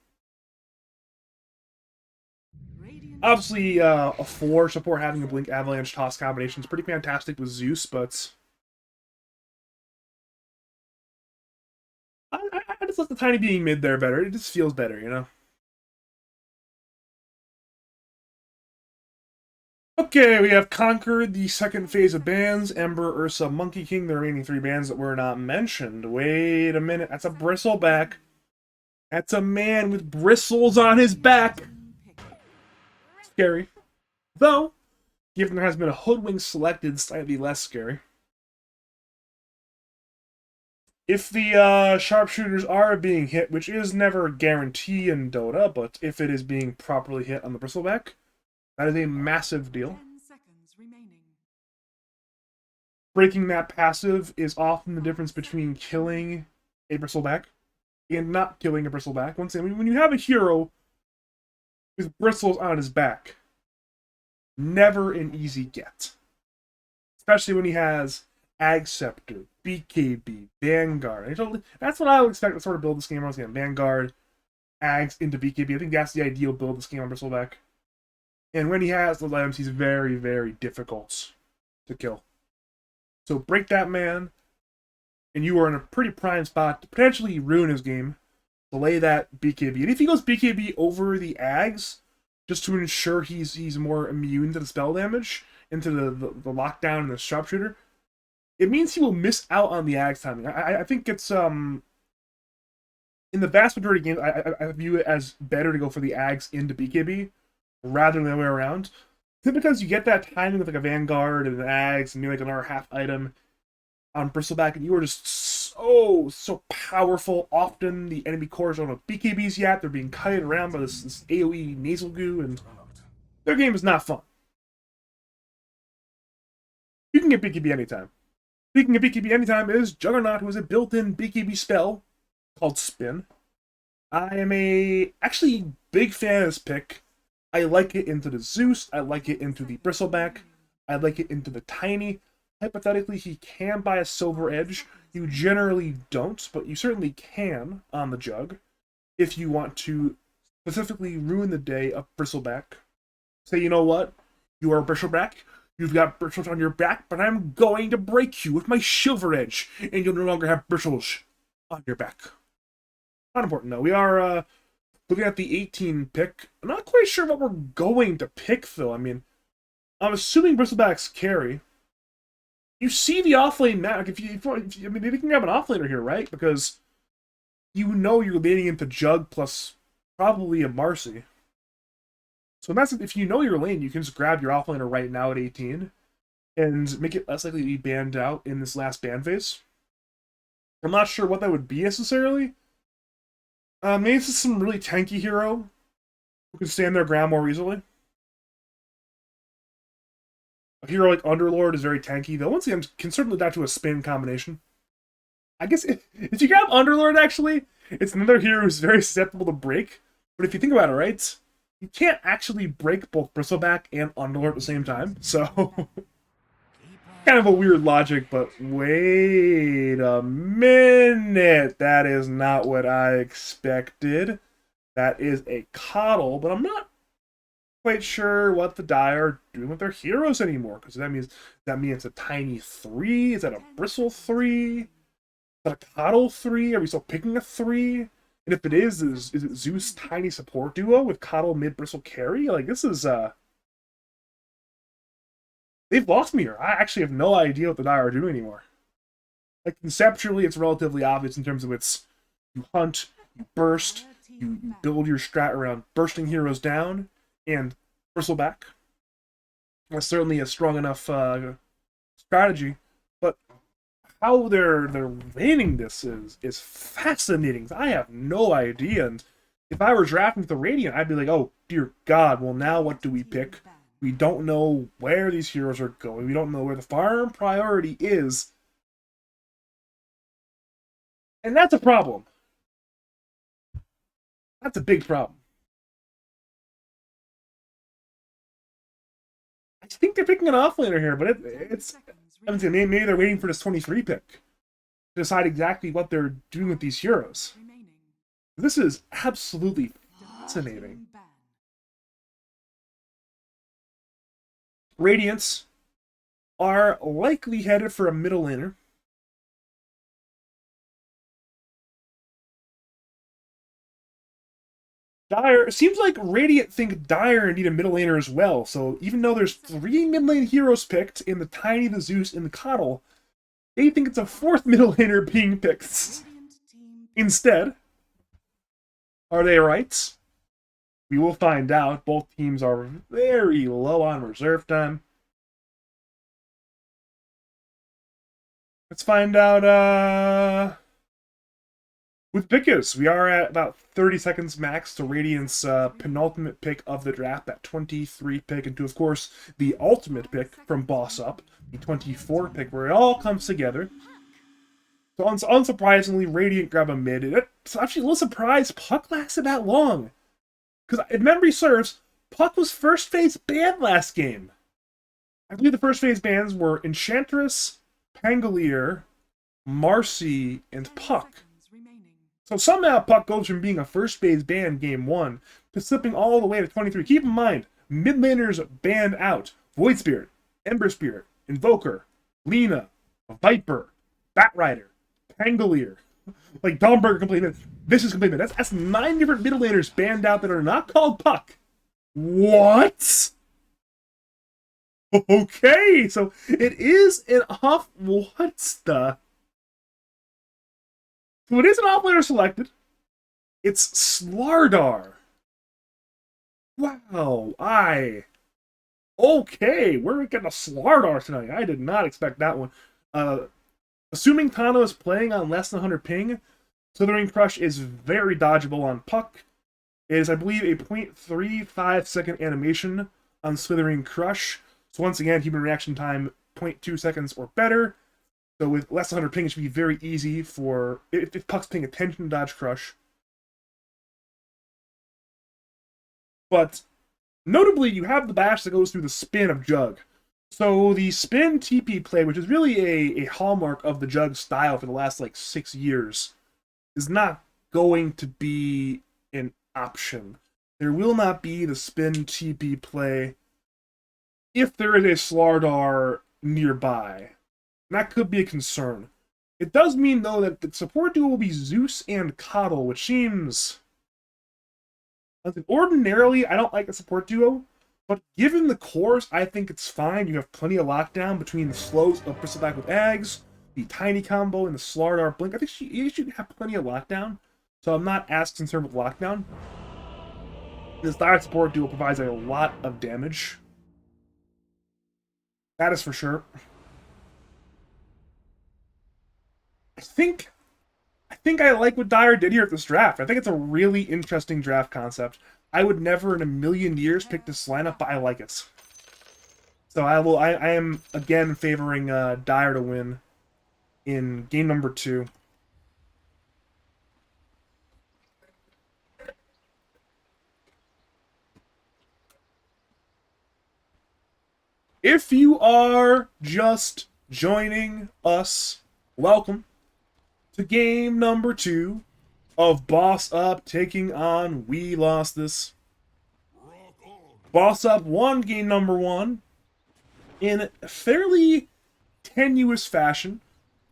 Obviously, a 4 support having a Blink Avalanche Toss combination is pretty fantastic with Zeus, but I just like the tiny being mid there better. It just feels better, you know? Okay, we have conquered the second phase of bans. Ember, Ursa, Monkey King, the remaining 3 bans that were not mentioned. Wait a minute, that's a bristleback. That's a man with bristles on his back. Scary. Though, given there has been a hoodwink selected, slightly less scary. If the sharpshooters are being hit, which is never a guarantee in Dota, but if it is being properly hit on the bristleback, that is a massive deal. Breaking that passive is often the difference between killing a bristleback and not killing a bristleback. Once again, when you have a hero with bristles on his back, never an easy get. Especially when he has Ag Scepter, BKB, Vanguard. That's what I would expect to sort of build this game once again. Vanguard, Ags into BKB. I think that's the ideal build this game on bristleback. And when he has those items, he's very, very difficult to kill. So break that man, and you are in a pretty prime spot to potentially ruin his game. Delay that BKB. And if he goes BKB over the Ags, just to ensure he's more immune to the spell damage, into the lockdown and the sharpshooter, it means he will miss out on the Ags timing. I think it's in the vast majority of games, I view it as better to go for the Ags into BKB rather than the other way around. Simply because you get that timing with like a Vanguard and an Ags and maybe like another half item on Bristleback, and you are just so powerful. Often the enemy cores don't have BKBs yet. They're being kited around by this AoE nasal goo, and their game is not fun. You can get BKB anytime. Speaking of BKB anytime is Juggernaut, who has a built-in BKB spell called Spin. I am actually big fan of this pick. I like it into the Zeus, I like it into the Bristleback, I like it into the Tiny. Hypothetically, he can buy a Silver Edge. You generally don't, but you certainly can on the Jug if you want to specifically ruin the day of Bristleback. Say, you know what? You are a Bristleback, you've got bristles on your back, but I'm going to break you with my Silver Edge, and you'll no longer have bristles on your back. Not important, though. We are looking at the 18 pick. I'm not quite sure what we're going to pick, though. I mean, I'm assuming Bristlebacks carry. You see the offlane map. If you I mean, maybe you can grab an offlaner here, right? Because you know you're leading into Jug plus probably a Marcy. So if you know your lane, you can just grab your offlaner right now at 18 and make it less likely to be banned out in this last ban phase. I'm not sure what that would be necessarily. Maybe it's just some really tanky hero who can stand their ground more easily. A hero like Underlord is very tanky, though once again can certainly adapt to a spin combination. I guess if you grab Underlord, actually, it's another hero who's very susceptible to break. But if you think about it, right, you can't actually break both Bristleback and Underlord at the same time. So, kind of a weird logic, but wait a minute. That is not what I expected. That is a coddle, but I'm not quite sure what the Die are doing with their heroes anymore, because that means it's a tiny 3. Is that a bristle 3? Is that a coddle 3? Are we still picking a 3? And if it is it Zeus tiny support duo with coddle mid bristle carry? Like, this is they've lost me here. I actually have no idea what the Die are doing anymore. Like, conceptually, it's relatively obvious in terms of you hunt, you burst, you build your strat around bursting heroes down, and Bristleback. That's certainly a strong enough strategy, but how they're winning this is fascinating. I have no idea. And if I were drafting with the Radiant, I'd be like, oh dear God, well now what do we pick? We don't know where these heroes are going. We don't know where the farm priority is. And that's a problem. That's a big problem. I think they're picking an offlaner here, but it's I mean, maybe they're waiting for this 23 pick to decide exactly what they're doing with these heroes. This is absolutely fascinating. Radiants are likely headed for a middle laner. Dire, it seems like Radiant think Dire need a middle laner as well, so even though there's 3 mid lane heroes picked in the Tiny, the Zeus, and the Coddle, they think it's a 4th middle laner being picked instead. Are they right? We will find out. Both teams are very low on reserve time. Let's find out who the pick is. We are at about 30 seconds max to Radiant's penultimate pick of the draft, that 23 pick, and to, of course, the ultimate pick from Boss Up, the 24 pick, where it all comes together. So unsurprisingly, Radiant grab a mid. It's actually a little surprised Puck lasted that long. Because if memory serves, Puck was first phase banned last game. I believe the first phase bans were Enchantress, Pangolier, Marcy, and Puck. So somehow Puck goes from being a first phase ban game 1 to slipping all the way to 23. Keep in mind, mid laners banned out. Void Spirit, Ember Spirit, Invoker, Lina, Viper, Batrider, Pangolier. Like Domberger completely. This is completely. That's 9 different middle laners banned out that are not called Puck. What? Okay, so it is an off. What's the? So it is an off-laner selected. It's Slardar. Wow, okay, we're getting a Slardar tonight. I did not expect that one. Assuming Tano is playing on less than 100 ping, Slithering Crush is very dodgeable on Puck. It is, I believe, a 0.35 second animation on Slithering Crush. So once again, human reaction time 0.2 seconds or better. So with less than 100 ping, it should be very easy for, if Puck's paying attention to dodge Crush. But notably, you have the bash that goes through the spin of Jug. So the spin TP play, which is really a hallmark of the Jug style for the last like 6 years, is not going to be an option. There will not be the spin TP play if there is a Slardar nearby. That could be a concern. It does mean, though, that the support duo will be Zeus and Coddle, which seems... Ordinarily, I don't like the support duo, but given the cores, I think it's fine. You have plenty of lockdown between the slows of Bristleback with Eggs, the Tiny combo, and the Slardar Blink. I think you should have plenty of lockdown, so I'm not as concerned with lockdown. This dire support duo provides a lot of damage. That is for sure. I think I like what Dire did here at this draft. I think it's a really interesting draft concept. I would never in a million years pick this lineup, but I like it. So I am again favoring Dire to win in game number 2. If you are just joining us, welcome to game number 2 of Boss Up taking on WeLostThis. Boss Up won game number 1 in fairly tenuous fashion.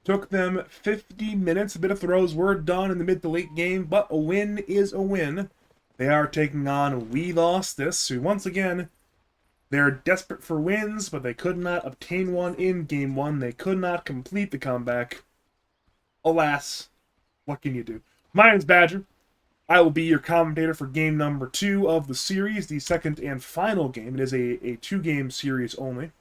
Took them 50 minutes. A bit of throws were done in the mid to late game, but a win is a win. They are taking on WeLostThis, who once again, they're desperate for wins, but they could not obtain one in game 1. They could not complete the comeback. Alas, what can you do? My name's Badger. I will be your commentator for game number 2 of the series, the second and final game. It is a 2-game series only.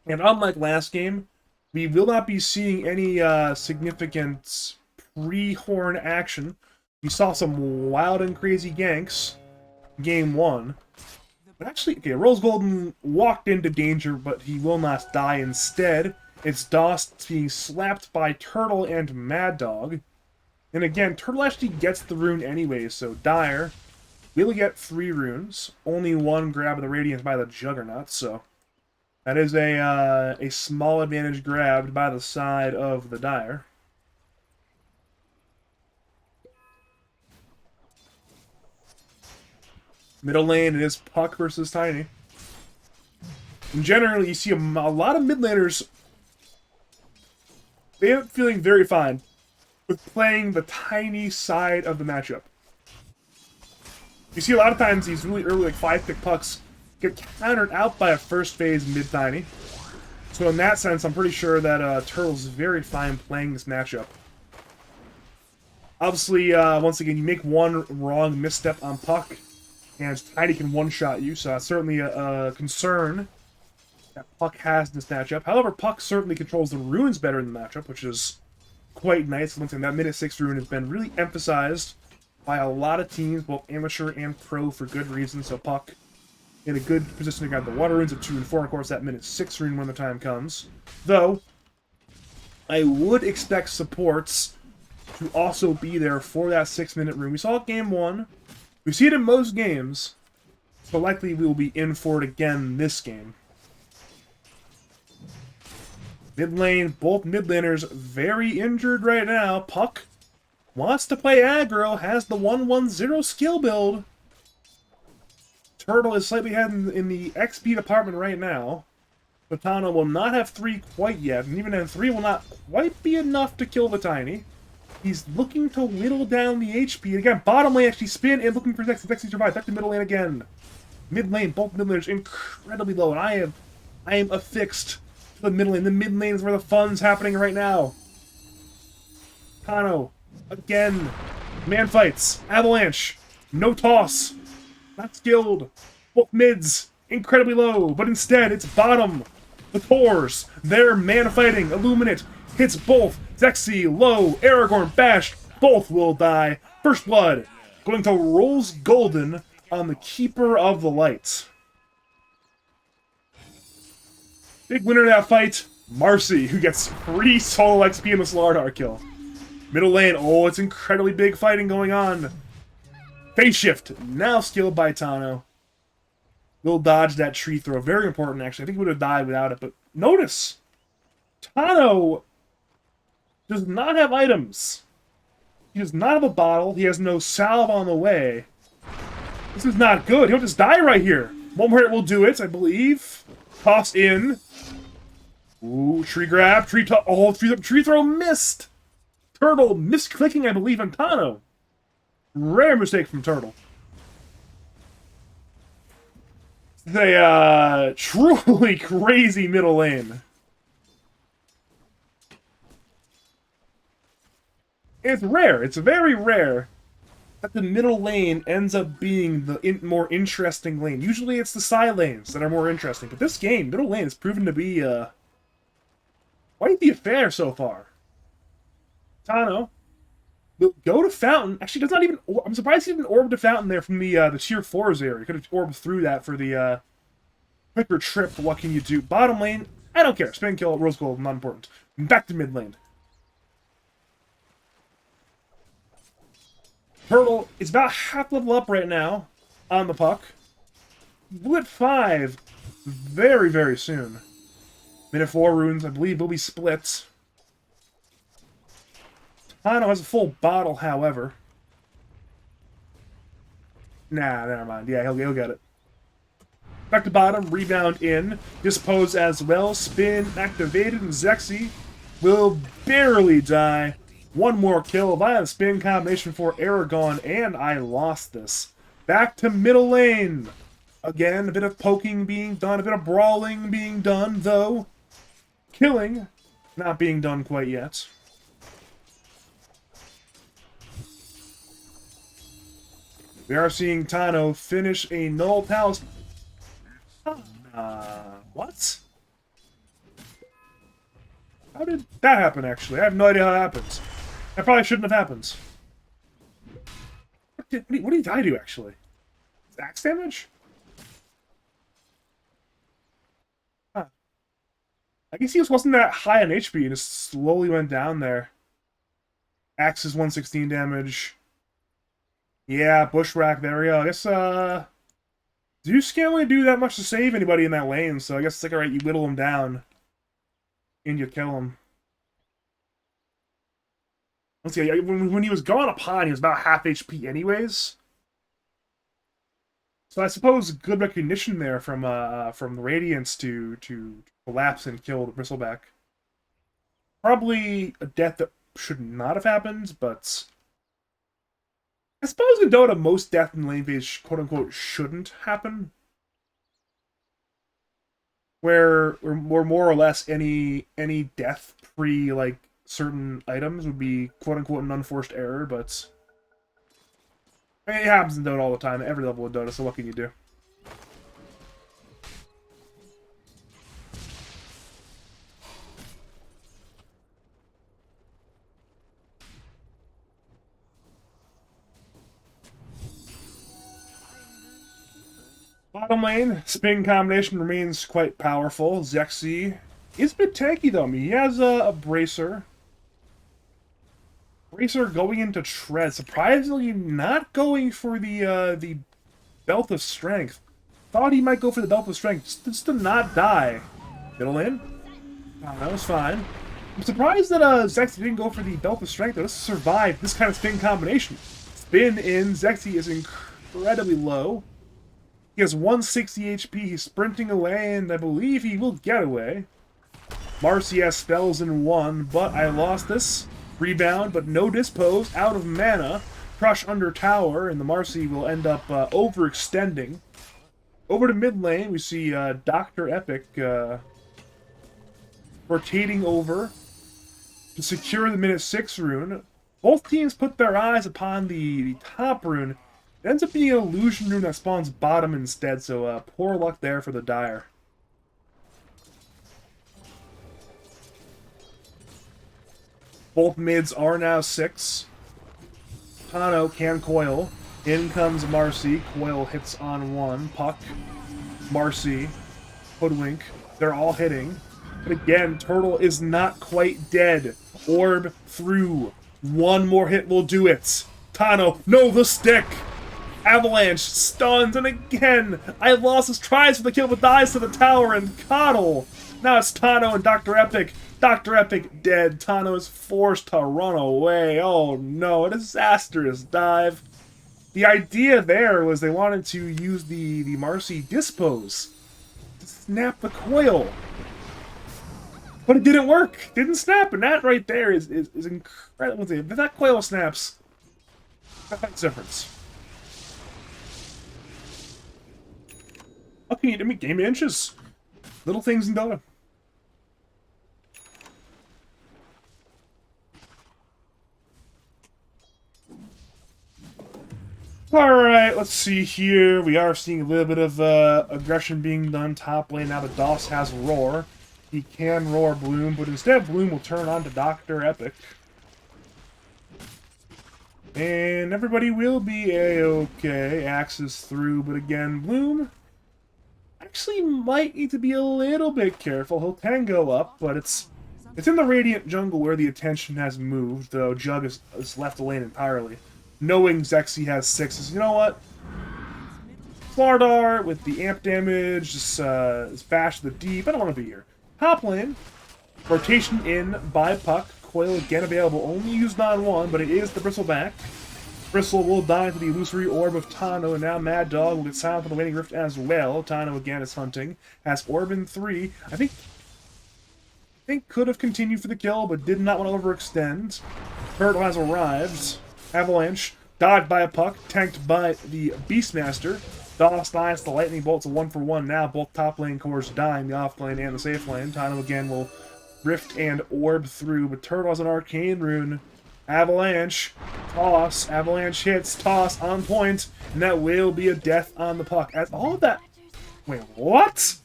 And unlike last game, We will not be seeing any significant pre-horn action. We saw some wild and crazy ganks game 1. But actually, okay, Rose Golden walked into danger, but he will not die. Instead, it's Doss being slapped by Turtle and Mad Dog. And again, Turtle actually gets the rune anyway, so Dire will get 3 runes. Only 1 grab of the Radiance by the Juggernaut, so that is a small advantage grabbed by the side of the Dire. Middle lane, it is Puck versus Tiny. And generally, you see a lot of mid laners, they end up feeling very fine with playing the Tiny side of the matchup. You see a lot of times these really early, like 5-pick Pucks get countered out by a first phase mid Tiny. So in that sense, I'm pretty sure that Turtle's very fine playing this matchup. Obviously, once again, you make one wrong misstep on Puck, and Tiny can one-shot you, so that's certainly a concern that Puck has in this matchup. However, Puck certainly controls the runes better in the matchup, which is quite nice. Once again, that minute 6 rune has been really emphasized by a lot of teams, both amateur and pro, for good reason. So Puck in a good position to grab the water runes at 2 and 4, and of course that minute 6 rune when the time comes. Though, I would expect supports to also be there for that 6-minute rune. We saw it game 1. We see it in most games, but likely we will be in for it again this game. Mid lane, both mid laners very injured right now. Puck wants to play aggro, has the 1-1-0 skill build. Turtle is slightly ahead in the XP department right now. Vitano will not have 3 quite yet, and even then 3 will not quite be enough to kill the Tiny. He's looking to whittle down the HP. And again, bottom lane actually spin and looking for Zexy. Zexy survives. Back to middle lane again. Mid lane, both mid laners incredibly low, and I am affixed to the middle lane. The mid lane is where the fun's happening right now. Kano, again. Man fights. Avalanche. No toss. Not skilled. Both mids, incredibly low, but instead it's bottom. The Tors, they're man fighting. Illuminate hits both. Zexy, low, Aragorn, bashed, both will die. First blood, going to Rose Golden on the Keeper of the Light. Big winner of that fight, Marcy, who gets free solo XP in the Slardar kill. Middle lane, oh, it's incredibly big fighting going on. Phase shift, now skilled by Tano. Will dodge that tree throw, very important actually. I think he would have died without it, but notice, Tano does not have items. He does not have a bottle. He has no salve on the way. This is not good. He'll just die right here. One more hit will do it, I believe. Toss in. Ooh, tree grab. Tree throw missed. Turtle misclicking, I believe, on Tano. Rare mistake from Turtle. It's a truly crazy middle lane. It's rare. It's very rare that the middle lane ends up being the more interesting lane. Usually it's the side lanes that are more interesting. But this game, middle lane has proven to be quite the affair so far. Tano will go to Fountain. Actually, does not even... I'm surprised he didn't orb to Fountain there from the tier 4s area. He could have orbed through that for the quicker trip. But what can you do? Bottom lane, I don't care. Spin kill, Rose Gold, not important. Back to mid lane. Turtle is about half level up right now on the Puck. We'll hit 5 very, very soon. Minute 4 runes, I believe, will be split. Tano has a full bottle, however. Nah, never mind. Yeah, he'll get it. Back to bottom, rebound in. Dispose as well. Spin activated, and Zexy will barely die. One more kill via the spin combination for Aragon, and I lost this. Back to middle lane. Again, a bit of poking being done, a bit of brawling being done, though killing not being done quite yet. We are seeing Tano finish a null talisman. What? How did that happen, actually? I have no idea how that happens. That probably shouldn't have happened. What did he die to, actually? Axe damage? Huh. I guess he just wasn't that high on HP and just slowly went down there. Axe is 116 damage. Yeah, bushwhack, there we go. I guess, Zeus can't really do that much to save anybody in that lane, so I guess it's like, alright, you whittle him down. And you kill him. Let's see, when he was gone upon, he was about half HP anyways. So I suppose good recognition there from the Radiance to collapse and kill the Bristleback. Probably a death that should not have happened, but I suppose in Dota most death in lane phase quote unquote shouldn't happen. Where more or less any death pre like certain items would be quote unquote an unforced error, but it happens in Dota all the time, at every level of Dota, so what can you do? Bottom lane, spin combination remains quite powerful. Zexy is a bit tanky though. I mean, he has a bracer. Bracer going into tread. Surprisingly, not going for the belt of strength. Thought he might go for the belt of strength, just to not die. Middle in. Oh, that was fine. I'm surprised that Zexy didn't go for the belt of strength. Though. This survived this kind of spin combination. Spin in. Zexy is incredibly low. He has 160 HP, he's sprinting away, and I believe he will get away. Marcy has spells in 1, but I lost this. Rebound, but no dispose, out of mana. Crush under tower, and the Marcy will end up overextending. Over to mid lane, we see Dr. Epic rotating over to secure the minute 6 rune. Both teams put their eyes upon the top rune. It ends up being an illusion rune that spawns bottom instead, so poor luck there for the Dire. Both mids are now 6. Tano can coil. In comes Marcy. Coil hits on 1. Puck. Marcy. Hoodwink. They're all hitting. But again, Turtle is not quite dead. Orb through. One more hit will do it. Tano, no, the stick! Avalanche, stuns, and again, I lost his tries for the kill, but dies to the tower and Coddle. Now it's Tano and Dr. Epic. Dr. Epic dead. Tano is forced to run away. Oh no, a disastrous dive. The idea there was they wanted to use the Marcy Dispose to snap the coil. But it didn't work. Didn't snap, and that right there is incredible. If that coil snaps, that makes a difference. How can you do me? Game inches. Little things in Dota. Alright, let's see here. We are seeing a little bit of aggression being done top lane. Now the DOS has Roar. He can Roar Bloom, but instead Bloom will turn on to Dr. Epic. And everybody will be A-okay. Axes through, but again, Bloom actually might need to be a little bit careful. He'll tango up, but it's in the Radiant jungle where the attention has moved, though Jug is left the lane entirely. Knowing Zexy has 6, you know what? Slardar with the amp damage, just bash the deep. I don't want to be here. Top lane, rotation in by Puck. Coil again available, only used on 1, but it is the Bristleback. Bristle will die to the illusory orb of Tano, and now Mad Dog will get silent for the Waning Rift as well. Tano again is hunting. Has orb in 3. I think could have continued for the kill, but did not want to overextend. Turtle has arrived. Avalanche, dodged by a Puck, tanked by the Beastmaster. DOS dies the Lightning Bolt's a 1-for-1 now. Both top lane cores dying, the off lane and the safe lane. Tano again will Rift and Orb through, but Turtle has an Arcane Rune. Avalanche, toss, Avalanche hits, toss, on point, and that will be a death on the Puck. As all of that... Wait, what?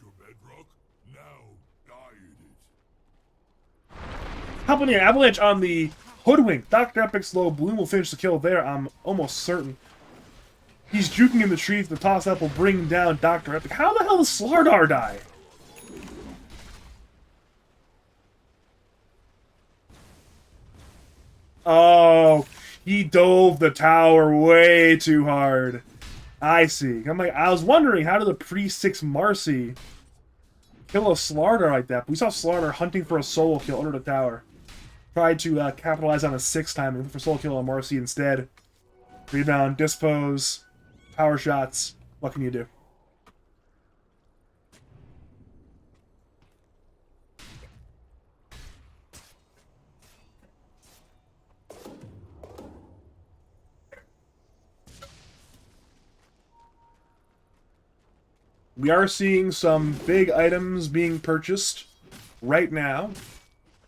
top lane, Avalanche on the Hoodwink. Dr. Epic's low. Bloom will finish the kill there, I'm almost certain. He's juking in the trees. The toss-up will bring down Dr. Epic. How the hell does Slardar die? Oh, he dove the tower way too hard. I see. I was wondering, how did the pre-6 Marcy kill a Slardar like that? But we saw Slardar hunting for a solo kill under the tower. Tried to capitalize on a 6 timing for solo kill on Marcy instead. Rebound, dispose, power shots. What can you do? We are seeing some big items being purchased right now.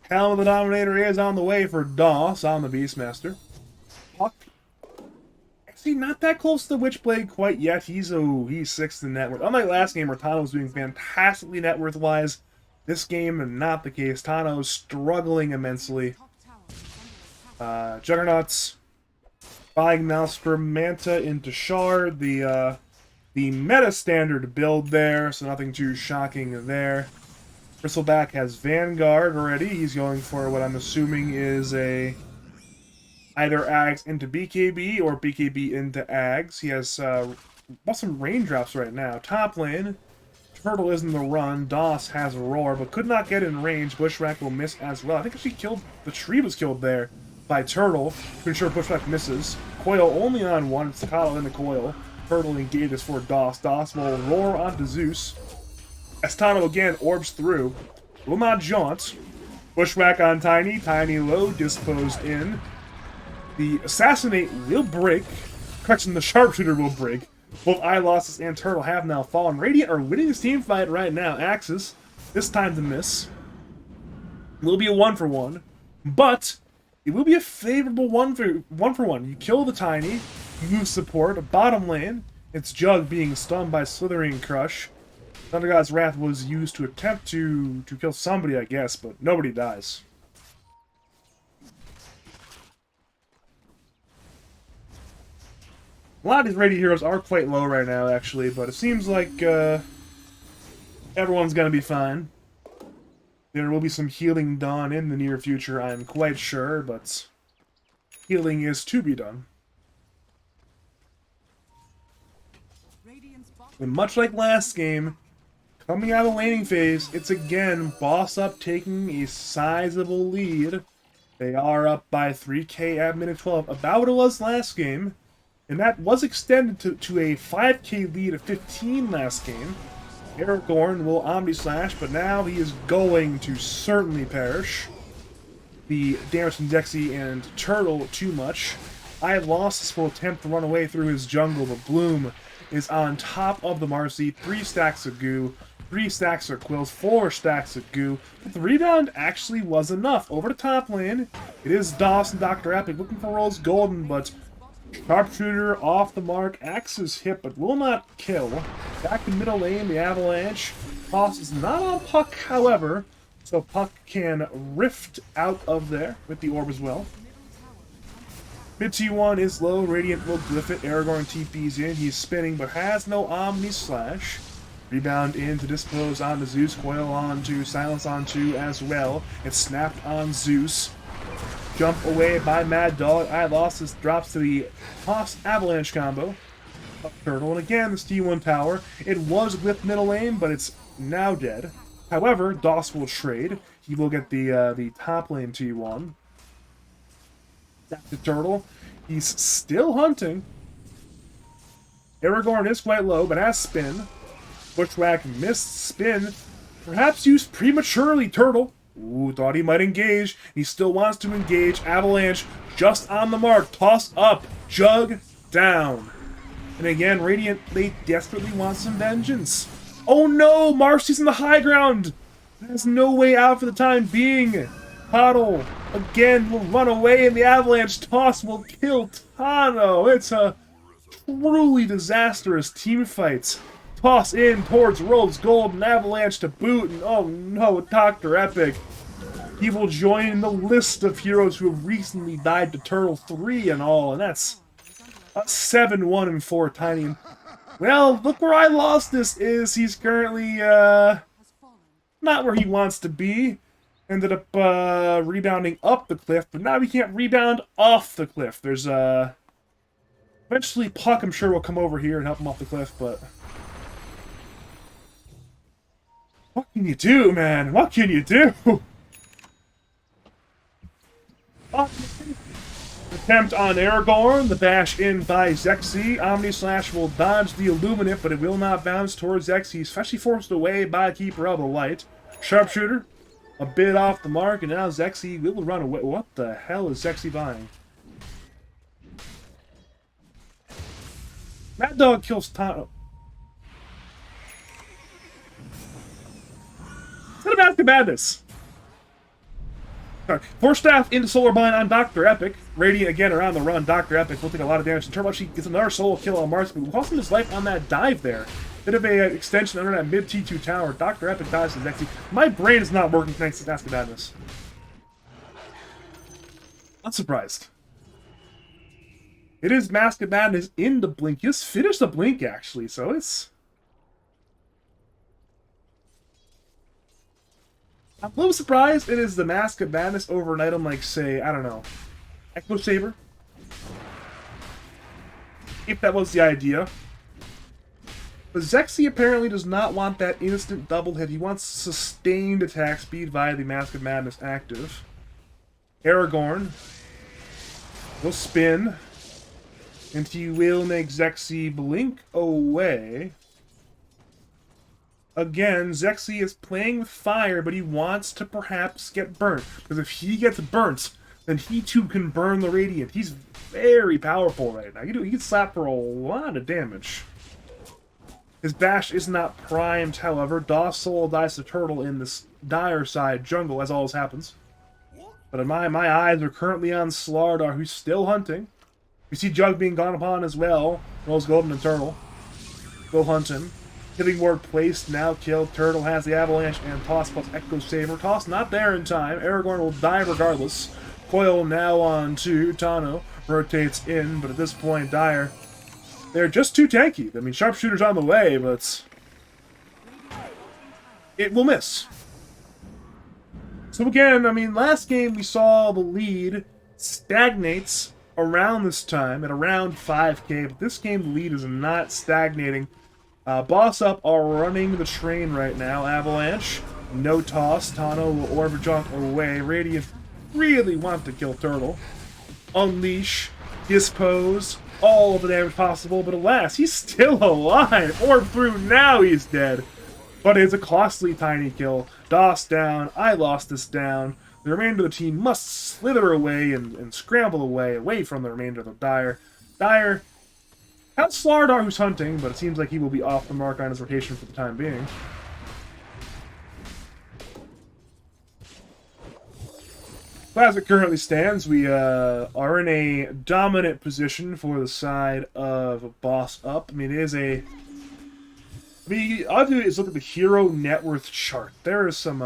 Helm of the Dominator is on the way for DOS on the Beastmaster. Puck. Actually, not that close to the Witchblade quite yet. He's 6th in net worth. Unlike last game where Tano was doing fantastically net worth-wise, this game, not the case. Tano's struggling immensely. Juggernauts. Buying Maelstrom, Manta into Shard. The meta-standard build there, so nothing too shocking there. Bristleback has Vanguard already. He's going for what I'm assuming is a either Ags into BKB or BKB into Ags. He has some raindrops right now. Top lane, Turtle is in the run. DOS has Roar, but could not get in range. Bushwhack will miss as well. I think she killed, the tree was killed there by Turtle to ensure Bushwhack misses. Coil only on one. It's Kyle in the coil. Turtle engages for DOS. DOS will roar onto Zeus. Estano again orbs through. Will not jaunt. Bushwhack on Tiny. Tiny low. Disposed in. The Assassinate will break. Correction, the Sharpshooter will break. Both WeLostThis and Turtle have now fallen. Radiant are winning this team fight right now. Axes, this time to miss. It will be a 1-for-1. But it will be a favorable 1-for-1. You kill the Tiny. Move support, bottom lane. It's Jug being stunned by Slithering Crush. Thunder God's Wrath was used to attempt to kill somebody, I guess, but nobody dies. A lot of these Radiant heroes are quite low right now, actually, but it seems like everyone's gonna be fine. There will be some healing done in the near future, I'm quite sure, but healing is to be done. And much like last game, coming out of the laning phase, it's again Boss Up taking a sizable lead. They are up by 3k at minute 12, about what it was last game. And that was extended to a 5k lead of 15 last game. Aragorn will Omni Slash, but now he is going to certainly perish. The damage from Dexy and Turtle too much. WeLostThis will attempt to run away through his jungle, but Bloom is on top of the Marcy. 3 stacks of goo, 3 stacks of quills, 4 stacks of goo. But the rebound actually was enough. Over to top lane, it is DOS and Dr. Epic looking for Rose Golden, but Sharpshooter off the mark. Axe's hit, but will not kill. Back to middle lane, the Avalanche. Toss is not on Puck, however, so Puck can rift out of there with the orb as well. Mid T1 is low. Radiant will glyph it. Aragorn TP's in. He's spinning, but has no Omni Slash. Rebound in to dispose onto Zeus. Coil onto, silence onto as well. It's snapped on Zeus. Jump away by Mad Dog. WeLostThis drops to the Toss Avalanche combo. Up Turtle, and again this T1 tower. It was with middle lane, but it's now dead. However, DOS will trade. He will get the top lane T1. Back to Turtle. He's still hunting. Aragorn is quite low, but has spin. Bushwhack missed spin. Perhaps used prematurely, Turtle. Ooh, thought he might engage. He still wants to engage. Avalanche just on the mark. Toss up. Jug down. And again, Radiant, they desperately want some vengeance. Oh no! Marcy's in the high ground! There's no way out for the time being. Huddle again will run away, and the Avalanche toss will kill Tano. It's a truly disastrous team fight. Toss in towards Rose Gold and Avalanche to boot, and oh no, Dr. Epic he will join the list of heroes who have recently died to Turtle 3 and all, and that's a 7-1-4 Tiny. Well, look where I lost this is. He's currently, Has fallen. not where he wants to be. Ended up, rebounding up the cliff, but now he can't rebound off the cliff. There's, eventually Puck, I'm sure, will come over here and help him off the cliff, but... What can you do, man? What can you do? Attempt on Aragorn, the bash in by Zexy. Omnislash will dodge the Illuminate, but it will not bounce towards Zexy, especially forced away by Keeper of the Light. Sharpshooter, a bit off the mark, and now Zexy will run away. What the hell is Zexy buying? Mad Dog kills Tano. What about the madness? Force Staff into Solar Bind on Dr. Epic. Radiant again around the run. Dr. Epic will take a lot of damage. And Turbo actually gets another solo kill on Mars, but cost him his life on that dive there. Bit of a extension under that mid T2 tower. Dr. Epic dies to Zexy. My brain is not working thanks to Mask of Madness. Not surprised. It is Mask of Madness in the Blink. He just finished the Blink, actually, so it's... I'm a little surprised it is the Mask of Madness over an item like, say, I don't know, Echo Saber. If that was the idea. But Zexy apparently does not want that instant double hit. He wants sustained attack speed via the Mask of Madness active. Aragorn will spin, and he will make Zexy blink away. Again, Zexy is playing with fire, but he wants to perhaps get burnt. Because if he gets burnt, then he too can burn the Radiant. He's very powerful right now. He can slap for a lot of damage. His bash is not primed, however. Doss Soul dies to Turtle in this dire side jungle, as always happens. But my eyes are currently on Slardar, who's still hunting. We see Jug being gone upon as well. Rose Golden and Turtle. Go hunt him. Hitting ward placed, now killed. Turtle has the Avalanche and Toss plus Echo Saber. Toss not there in time. Aragorn will die regardless. Coil now on to Tano. Rotates in, but at this point, Dire. They're just too tanky. I mean, Sharpshooter's on the way, but... it will miss. So again, I mean, last game we saw the lead stagnates around this time at around 5k, but this game the lead is not stagnating. Boss Up are running the train right now. Avalanche, no toss. Tano will orb jump away. Radiant really want to kill Turtle. Unleash, dispose, all of the damage possible, but alas, he's still alive. Orb through, now he's dead. But it's a costly tiny kill. Doss down, I lost this down. The remainder of the team must slither away and scramble away from the remainder of the Dire. Dire... got Slardar who's hunting, but it seems like he will be off the mark on his rotation for the time being. But as it currently stands, we are in a dominant position for the side of Boss Up. I mean, it is a... I mean, all I do is look at the hero net worth chart. There is some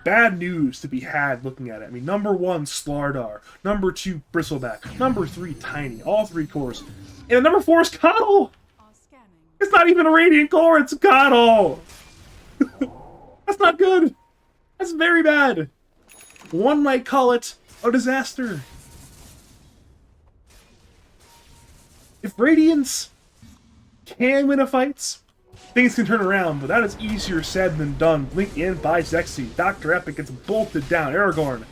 bad news to be had looking at it. I mean, number 1, Slardar. Number 2, Bristleback. Number 3, Tiny. All 3 cores. And number 4 is Coddle! It's not even a Radiant core, it's Coddle! That's not good! That's very bad! One might call it a disaster. If Radiants can win a fight, things can turn around, but that is easier said than done. Blink in by Zexy. Dr. Epic gets bolted down. Aragorn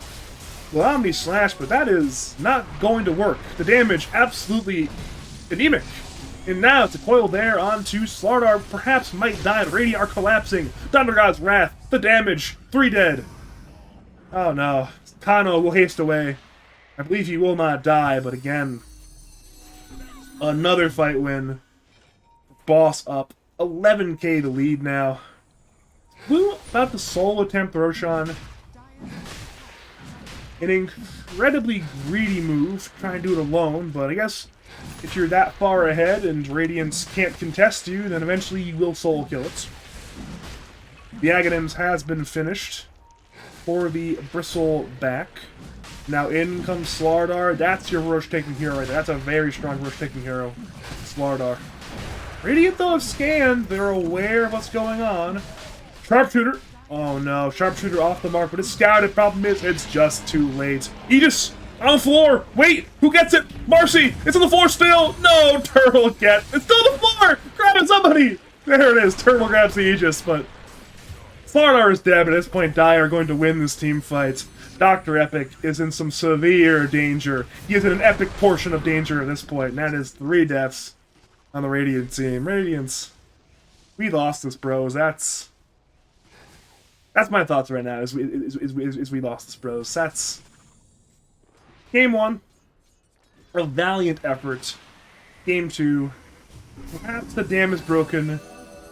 will Omnislash, but that is not going to work. The damage absolutely anemic. And now it's a coil there onto Slardar. Perhaps might die. The Radiant are collapsing. Thunder God's Wrath. The damage. 3 dead. Oh no. Tano will haste away. I believe he will not die, but again, another fight win. Boss Up. 11k to lead now. Blue about to solo attempt Roshan. An incredibly greedy move, trying to do it alone, but I guess if you're that far ahead and Radiance can't contest you, then eventually you will solo kill it. The Aghanims has been finished. for the Bristleback. Now in comes Slardar. That's your rush-taking hero right there. That's a very strong rush-taking hero. Slardar. Radiant, though, have scanned. They're aware of what's going on. Sharpshooter. Oh, no. Sharpshooter off the mark, but it's scouted. Problem is, it's just too late. Aegis on the floor. Wait, who gets it? Marcy. It's on the floor still. No, Turtle get. It's still on the floor. Grab it, somebody. There it is. Turtle grabs the Aegis, but Slardar is dead. At this point, Dire are going to win this team fight. Dr. Epic is in some severe danger. He is in an epic portion of danger at this point, and that is 3 deaths on the Radiant team. Radiance, we lost this, bros. That's my thoughts right now. Is we lost this, bros. That's game 1. A valiant effort. Game 2. Perhaps the dam is broken.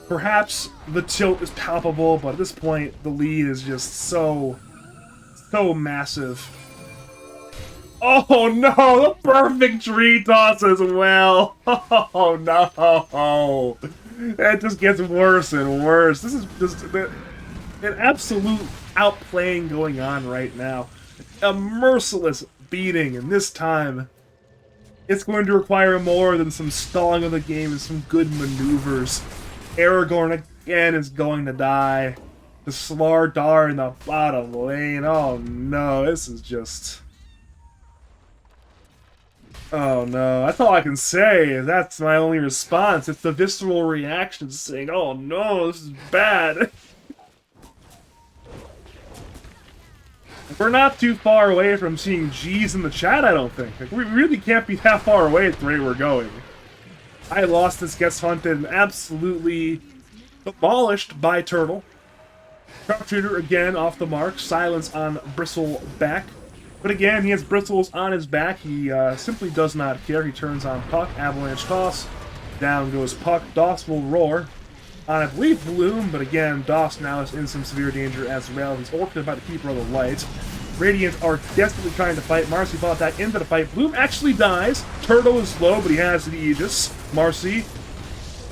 Perhaps the tilt is palpable, but at this point, the lead is just so massive. Oh no, the perfect tree toss as well. Oh no. It just gets worse and worse. This is just an absolute outplaying going on right now. A merciless beating, and this time it's going to require more than some stalling of the game and some good maneuvers. Aragorn again is going to die. The Slardar in the bottom lane. Oh no, this is just... Oh no, that's all I can say. That's my only response. It's the visceral reaction saying, oh no, this is bad. We're not too far away from seeing G's in the chat, I don't think. Like, we really can't be that far away at the rate we're going. I lost this, gets hunted and absolutely demolished by Turtle. Sharpshooter again off the mark. Silence on Bristleback. But again, he has bristles on his back. He simply does not care. He turns on Puck. Avalanche toss. Down goes Puck. Doss will roar on, I believe, Bloom. But again, Doss now is in some severe danger as well. He's orchid by the Keeper of the Light. Radiant are desperately trying to fight. Marcy fought that into the fight. Bloom actually dies. Turtle is slow, but he has the Aegis. Marcy,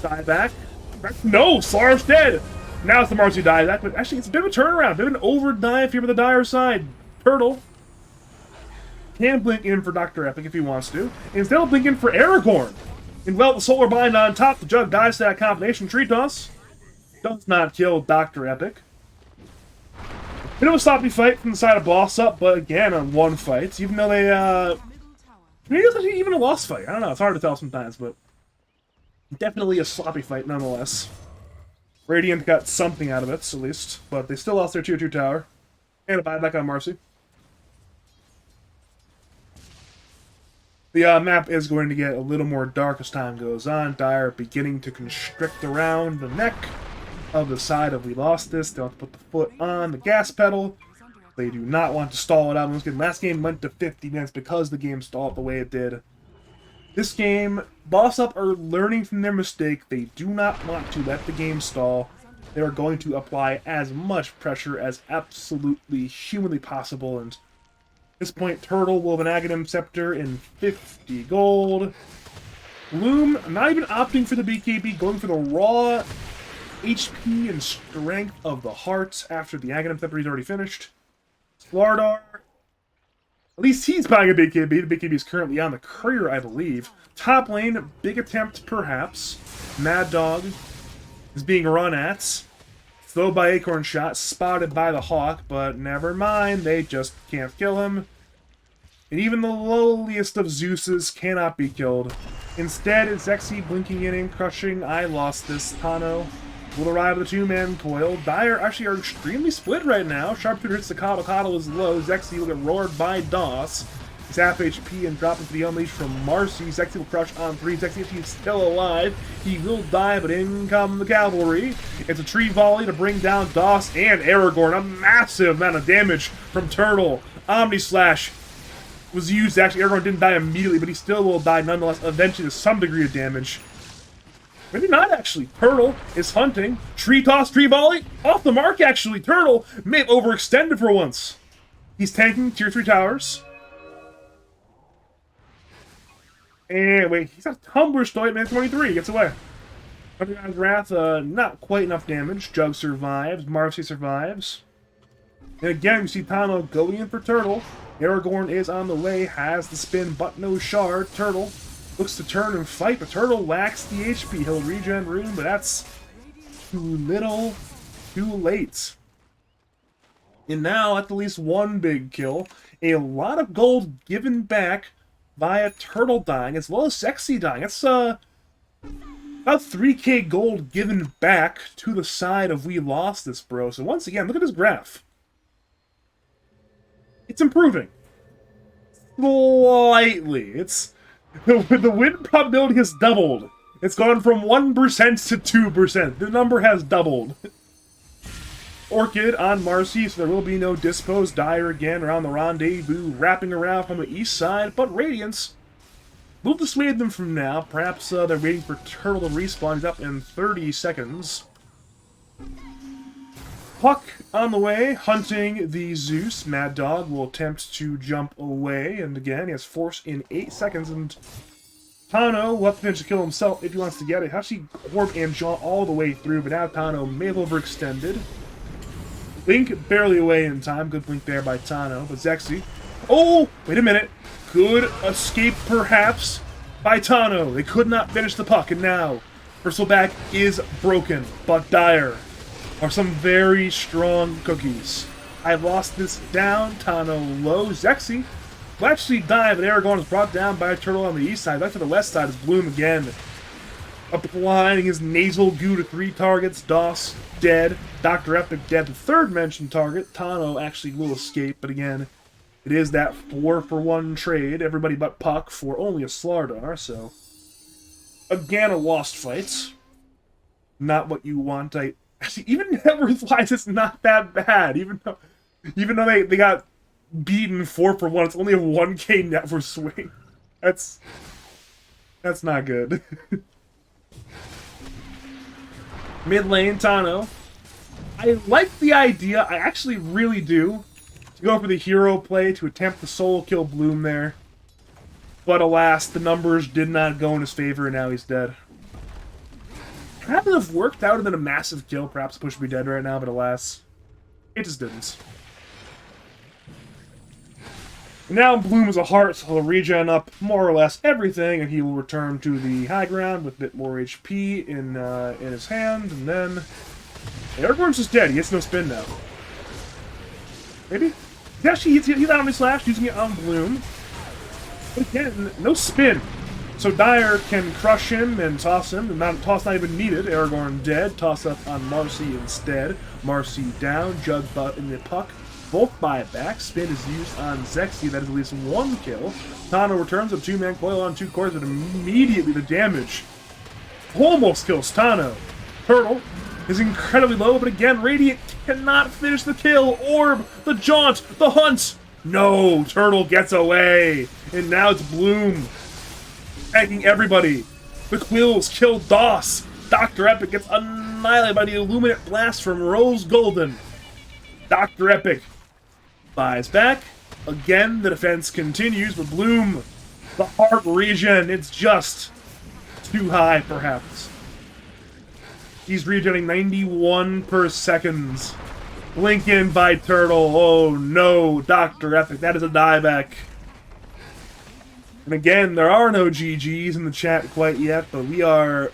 die back. No, Slar's dead. Now it's the Marcy die. But actually, it's a bit of a turnaround. A bit of an overdive here for the Dire side. Turtle can blink in for Dr. Epic if he wants to. Instead of blinking for Aragorn. And well, the Solar Bind on top. The Jug dies to that combination. Tree Toss does not kill Dr. Epic. Bit of a sloppy fight from the side of Boss Up, but again, on one fight. Even though they, maybe it's actually even a lost fight. I don't know. It's hard to tell sometimes, but definitely a sloppy fight nonetheless. Radiant got something out of it, at least. But they still lost their tier 2 tower. And a buyback on Marcy. The map is going to get a little more dark as time goes on. Dire beginning to constrict around the neck of the side of WeLostThis. They want to put the foot on the gas pedal. They do not want to stall it out. Last game went to 50 minutes because the game stalled the way it did. This game, Boss Up are learning from their mistake. They do not want to let the game stall. They are going to apply as much pressure as absolutely humanly possible. And at this point, Turtle will have an Aghanim Scepter in 50 gold. Bloom, not even opting for the BKB, going for the raw HP and strength of the heart after the Aghanim Scepter he's already finished. Slardar, at least he's buying a BKB. The BKB is currently on the Courier, I believe. Top lane, big attempt perhaps. Mad Dog is being run at. Slow by Acorn Shot, spotted by the Hawk, but never mind, they just can't kill him. And even the lowliest of Zeuses cannot be killed. Instead, it's Zexy blinking in and crushing. I lost this. Tano will arrive with a 2-man coil. Dire actually are extremely split right now. Sharpshooter hits the Coddle. Coddle is low. Zexy will get roared by Doss. He's half HP and dropping for the Unleash from Marcy. Zexy will crush on 3. Zexy, if he's still alive, he will die, but in come the cavalry. It's a tree volley to bring down Doss and Aragorn. A massive amount of damage from Turtle. Omni Slash was used. Actually, Aragorn didn't die immediately, but he still will die nonetheless, eventually to some degree of damage. Maybe not, actually. Turtle is hunting. Tree Toss, Tree Volley. Off the mark, actually. Turtle may have overextended for once. He's tanking tier 3 towers. And wait, he's got Tumbler still at minute 23. He gets away. Underground's Wrath, not quite enough damage. Jug survives. Marcy survives. And again, we see Tano going in for Turtle. Aragorn is on the way, has the spin, but no shard. Turtle looks to turn and fight, but Turtle lacks the HP. He'll regen rune, but that's too little, too late. And now, at least one big kill, a lot of gold given back via Turtle dying, as well as Sexy dying. That's about 3k gold given back to the side of WeLostThis, bro. So once again, look at this graph. It's improving. Slightly. It's the win probability has doubled. It's gone from 1% to 2%. The number has doubled. Orchid on Marcy, so there will be no Dispose. Dire again around the rendezvous, wrapping around from the east side, but Radiance will dissuade them from now. Perhaps they're waiting for Turtle to respawn. He's up in 30 seconds. Puck on the way, hunting the Zeus. Mad Dog will attempt to jump away, and again, he has Force in 8 seconds, and Tano will have to finish the kill himself if he wants to get it. Actually, Orb and Jaw all the way through, but now Tano may have overextended. Blink barely away in time. Good blink there by Tano, but Zexy. Oh, wait a minute. Good escape, perhaps, by Tano. They could not finish the puck, and now Bristleback is broken, but Dire are some very strong cookies. I lost this down. Tano low. Zexy will actually die, but Aragorn is brought down by a Turtle on the east side. Back to the west side is Bloom again, applying his nasal goo to 3 targets. Doss dead. Dr. Epic dead. The third mentioned target. Tano actually will escape, but again, it is that 4-for-1 trade. Everybody but Puck for only a Slardar, so again a lost fight. Not what you want. Actually, even net worth-wise, it's not that bad. Even though they got beaten 4-for-1, it's only a 1k net worth swing. That's not good. Mid lane, Tano. I like the idea, I actually really do, to go for the hero play, to attempt the solo kill Bloom there. But alas, the numbers did not go in his favor, and now he's dead. Had it have worked, that would have been a massive kill. Perhaps Push would be dead right now, but alas, it just didn't. Now Bloom is a heart, so he'll regen up more or less everything, and he will return to the high ground with a bit more HP in his hand, and then Aragorn's just dead. He gets no spin now. Maybe? He's out on his slash, using it on Bloom. But again, no spin. So Dire can crush him and toss him. The toss not even needed. Aragorn dead. Toss up on Marcy instead. Marcy down. Jug butt in the puck. Both buy it back. Spin is used on Zexy. That is at least one kill. Tano returns a 2-man coil on 2 cores, but immediately the damage almost kills Tano. Turtle is incredibly low, but again, Radiant cannot finish the kill. Orb, the jaunt, the hunt. No, Turtle gets away. And now it's Bloom attacking everybody. The Quills kill Doss. Dr. Epic gets annihilated by the Illuminate Blast from Rose Golden. Dr. Epic buys back. Again, the defense continues, but Bloom, the heart regen, it's just too high, perhaps. He's regenerating 91 per second. Blink in by Turtle. Oh no, Dr. Epic, that is a dieback. And again, there are no GGs in the chat quite yet, but we are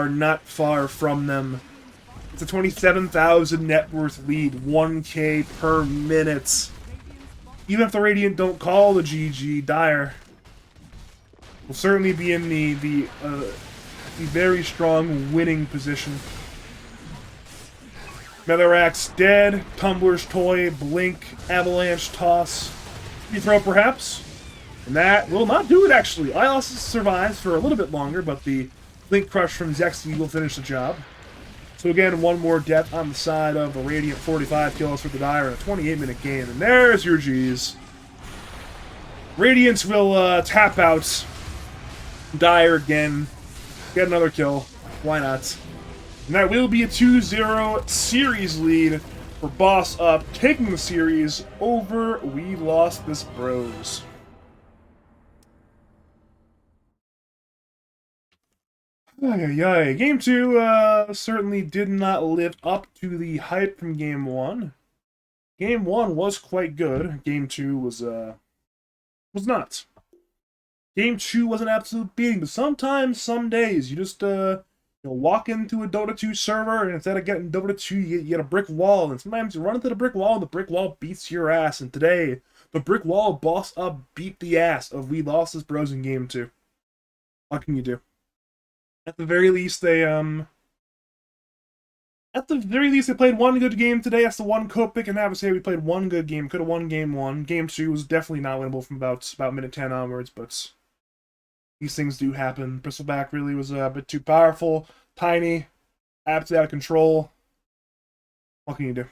not far from them. It's a 27,000 net worth lead, 1k per minute. Even if the Radiant don't call the GG, Dire will certainly be in the very strong winning position. Netherrack's dead. Tumbler's Toy, Blink, Avalanche, Toss. You throw perhaps? And that will not do it, actually. Ios survives for a little bit longer, but the Blink Crush from Zexy will finish the job. So again, one more death on the side of the Radiant. 45 kills for the Dire in a 28-minute game. And there's your G's. Radiant will tap out. Dire again. Get another kill. Why not? And that will be a 2-0 series lead for Boss Up, taking the series over WeLostThis Bros. Game 2 certainly did not live up to the hype from Game 1. Game 1 was quite good. Game 2 was not. Game 2 was an absolute beating, but sometimes, some days, you just walk into a Dota 2 server, and instead of getting Dota 2, you get a brick wall, and sometimes you run into the brick wall, and the brick wall beats your ass, and today, the brick wall boss up beat the ass of WeLostThis bros in Game 2. What can you do? At the very least, they played one good game today. That's the one cope they can have, is say we played one good game. Could have won Game 1. Game 2 was definitely not winnable from about minute 10 onwards, but these things do happen. Bristleback really was a bit too powerful, tiny, absolutely out of control. What can you do?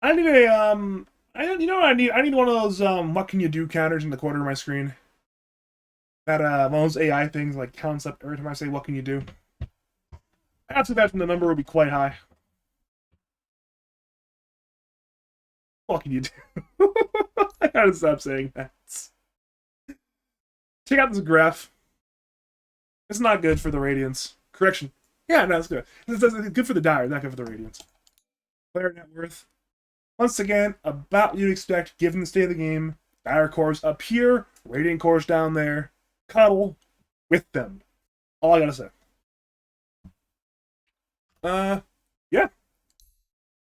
I need a you know what I need? I need one of those what can you do counters in the corner of my screen. That one of those AI things like counts up every time I say what can you do. I have to imagine the number would be quite high. What can you do? I gotta stop saying that. Check out this graph. It's not good for the Radiance. Correction. Yeah, no, it's good. It's good for the Dire, not good for the Radiance. Player net worth. Once again, about you'd expect given the state of the game. Dire cores up here, Radiant cores down there. Cuddle with them. All I gotta say. Yeah.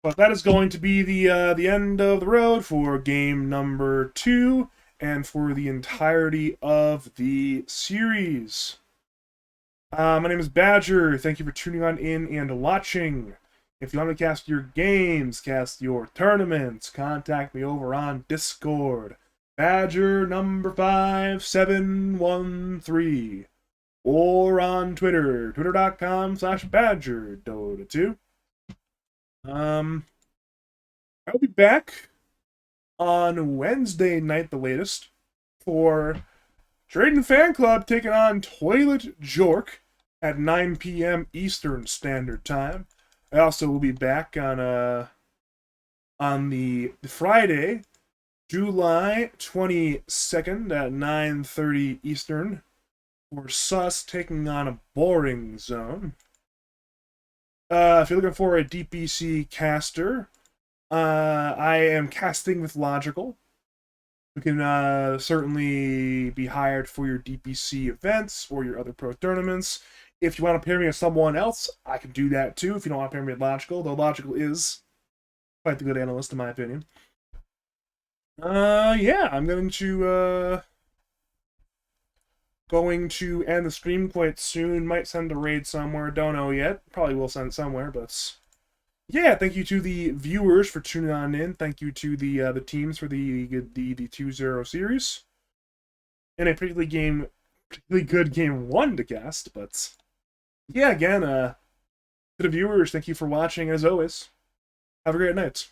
But that is going to be the end of the road for game number 2 and for the entirety of the series. My name is Badger. Thank you for tuning on in and watching. If you want to cast your games, cast your tournaments, contact me over on Discord. Badger number 5713. Or on Twitter, twitter.com/BadgerDota2. I'll be back on Wednesday night, the latest, for Drayden Fan Club taking on Toilet Jork at 9 p.m. Eastern Standard Time. I also will be back on the Friday, July 22nd at 9:30 Eastern for Sus taking on a Boring Zone. If you're looking for a DPC caster, I am casting with Logical. You can certainly be hired for your DPC events or your other pro tournaments. If you want to pair me with someone else, I can do that too. If you don't want to pair me with Logical, though Logical is quite the good analyst in my opinion. Yeah, I'm going to end the stream quite soon. Might send a raid somewhere. Don't know yet. Probably will send it somewhere, but yeah. Thank you to the viewers for tuning on in. Thank you to the teams for the 2-0 series. And a particularly good game 1 to cast. But yeah, again, to the viewers, thank you for watching as always. Have a great night.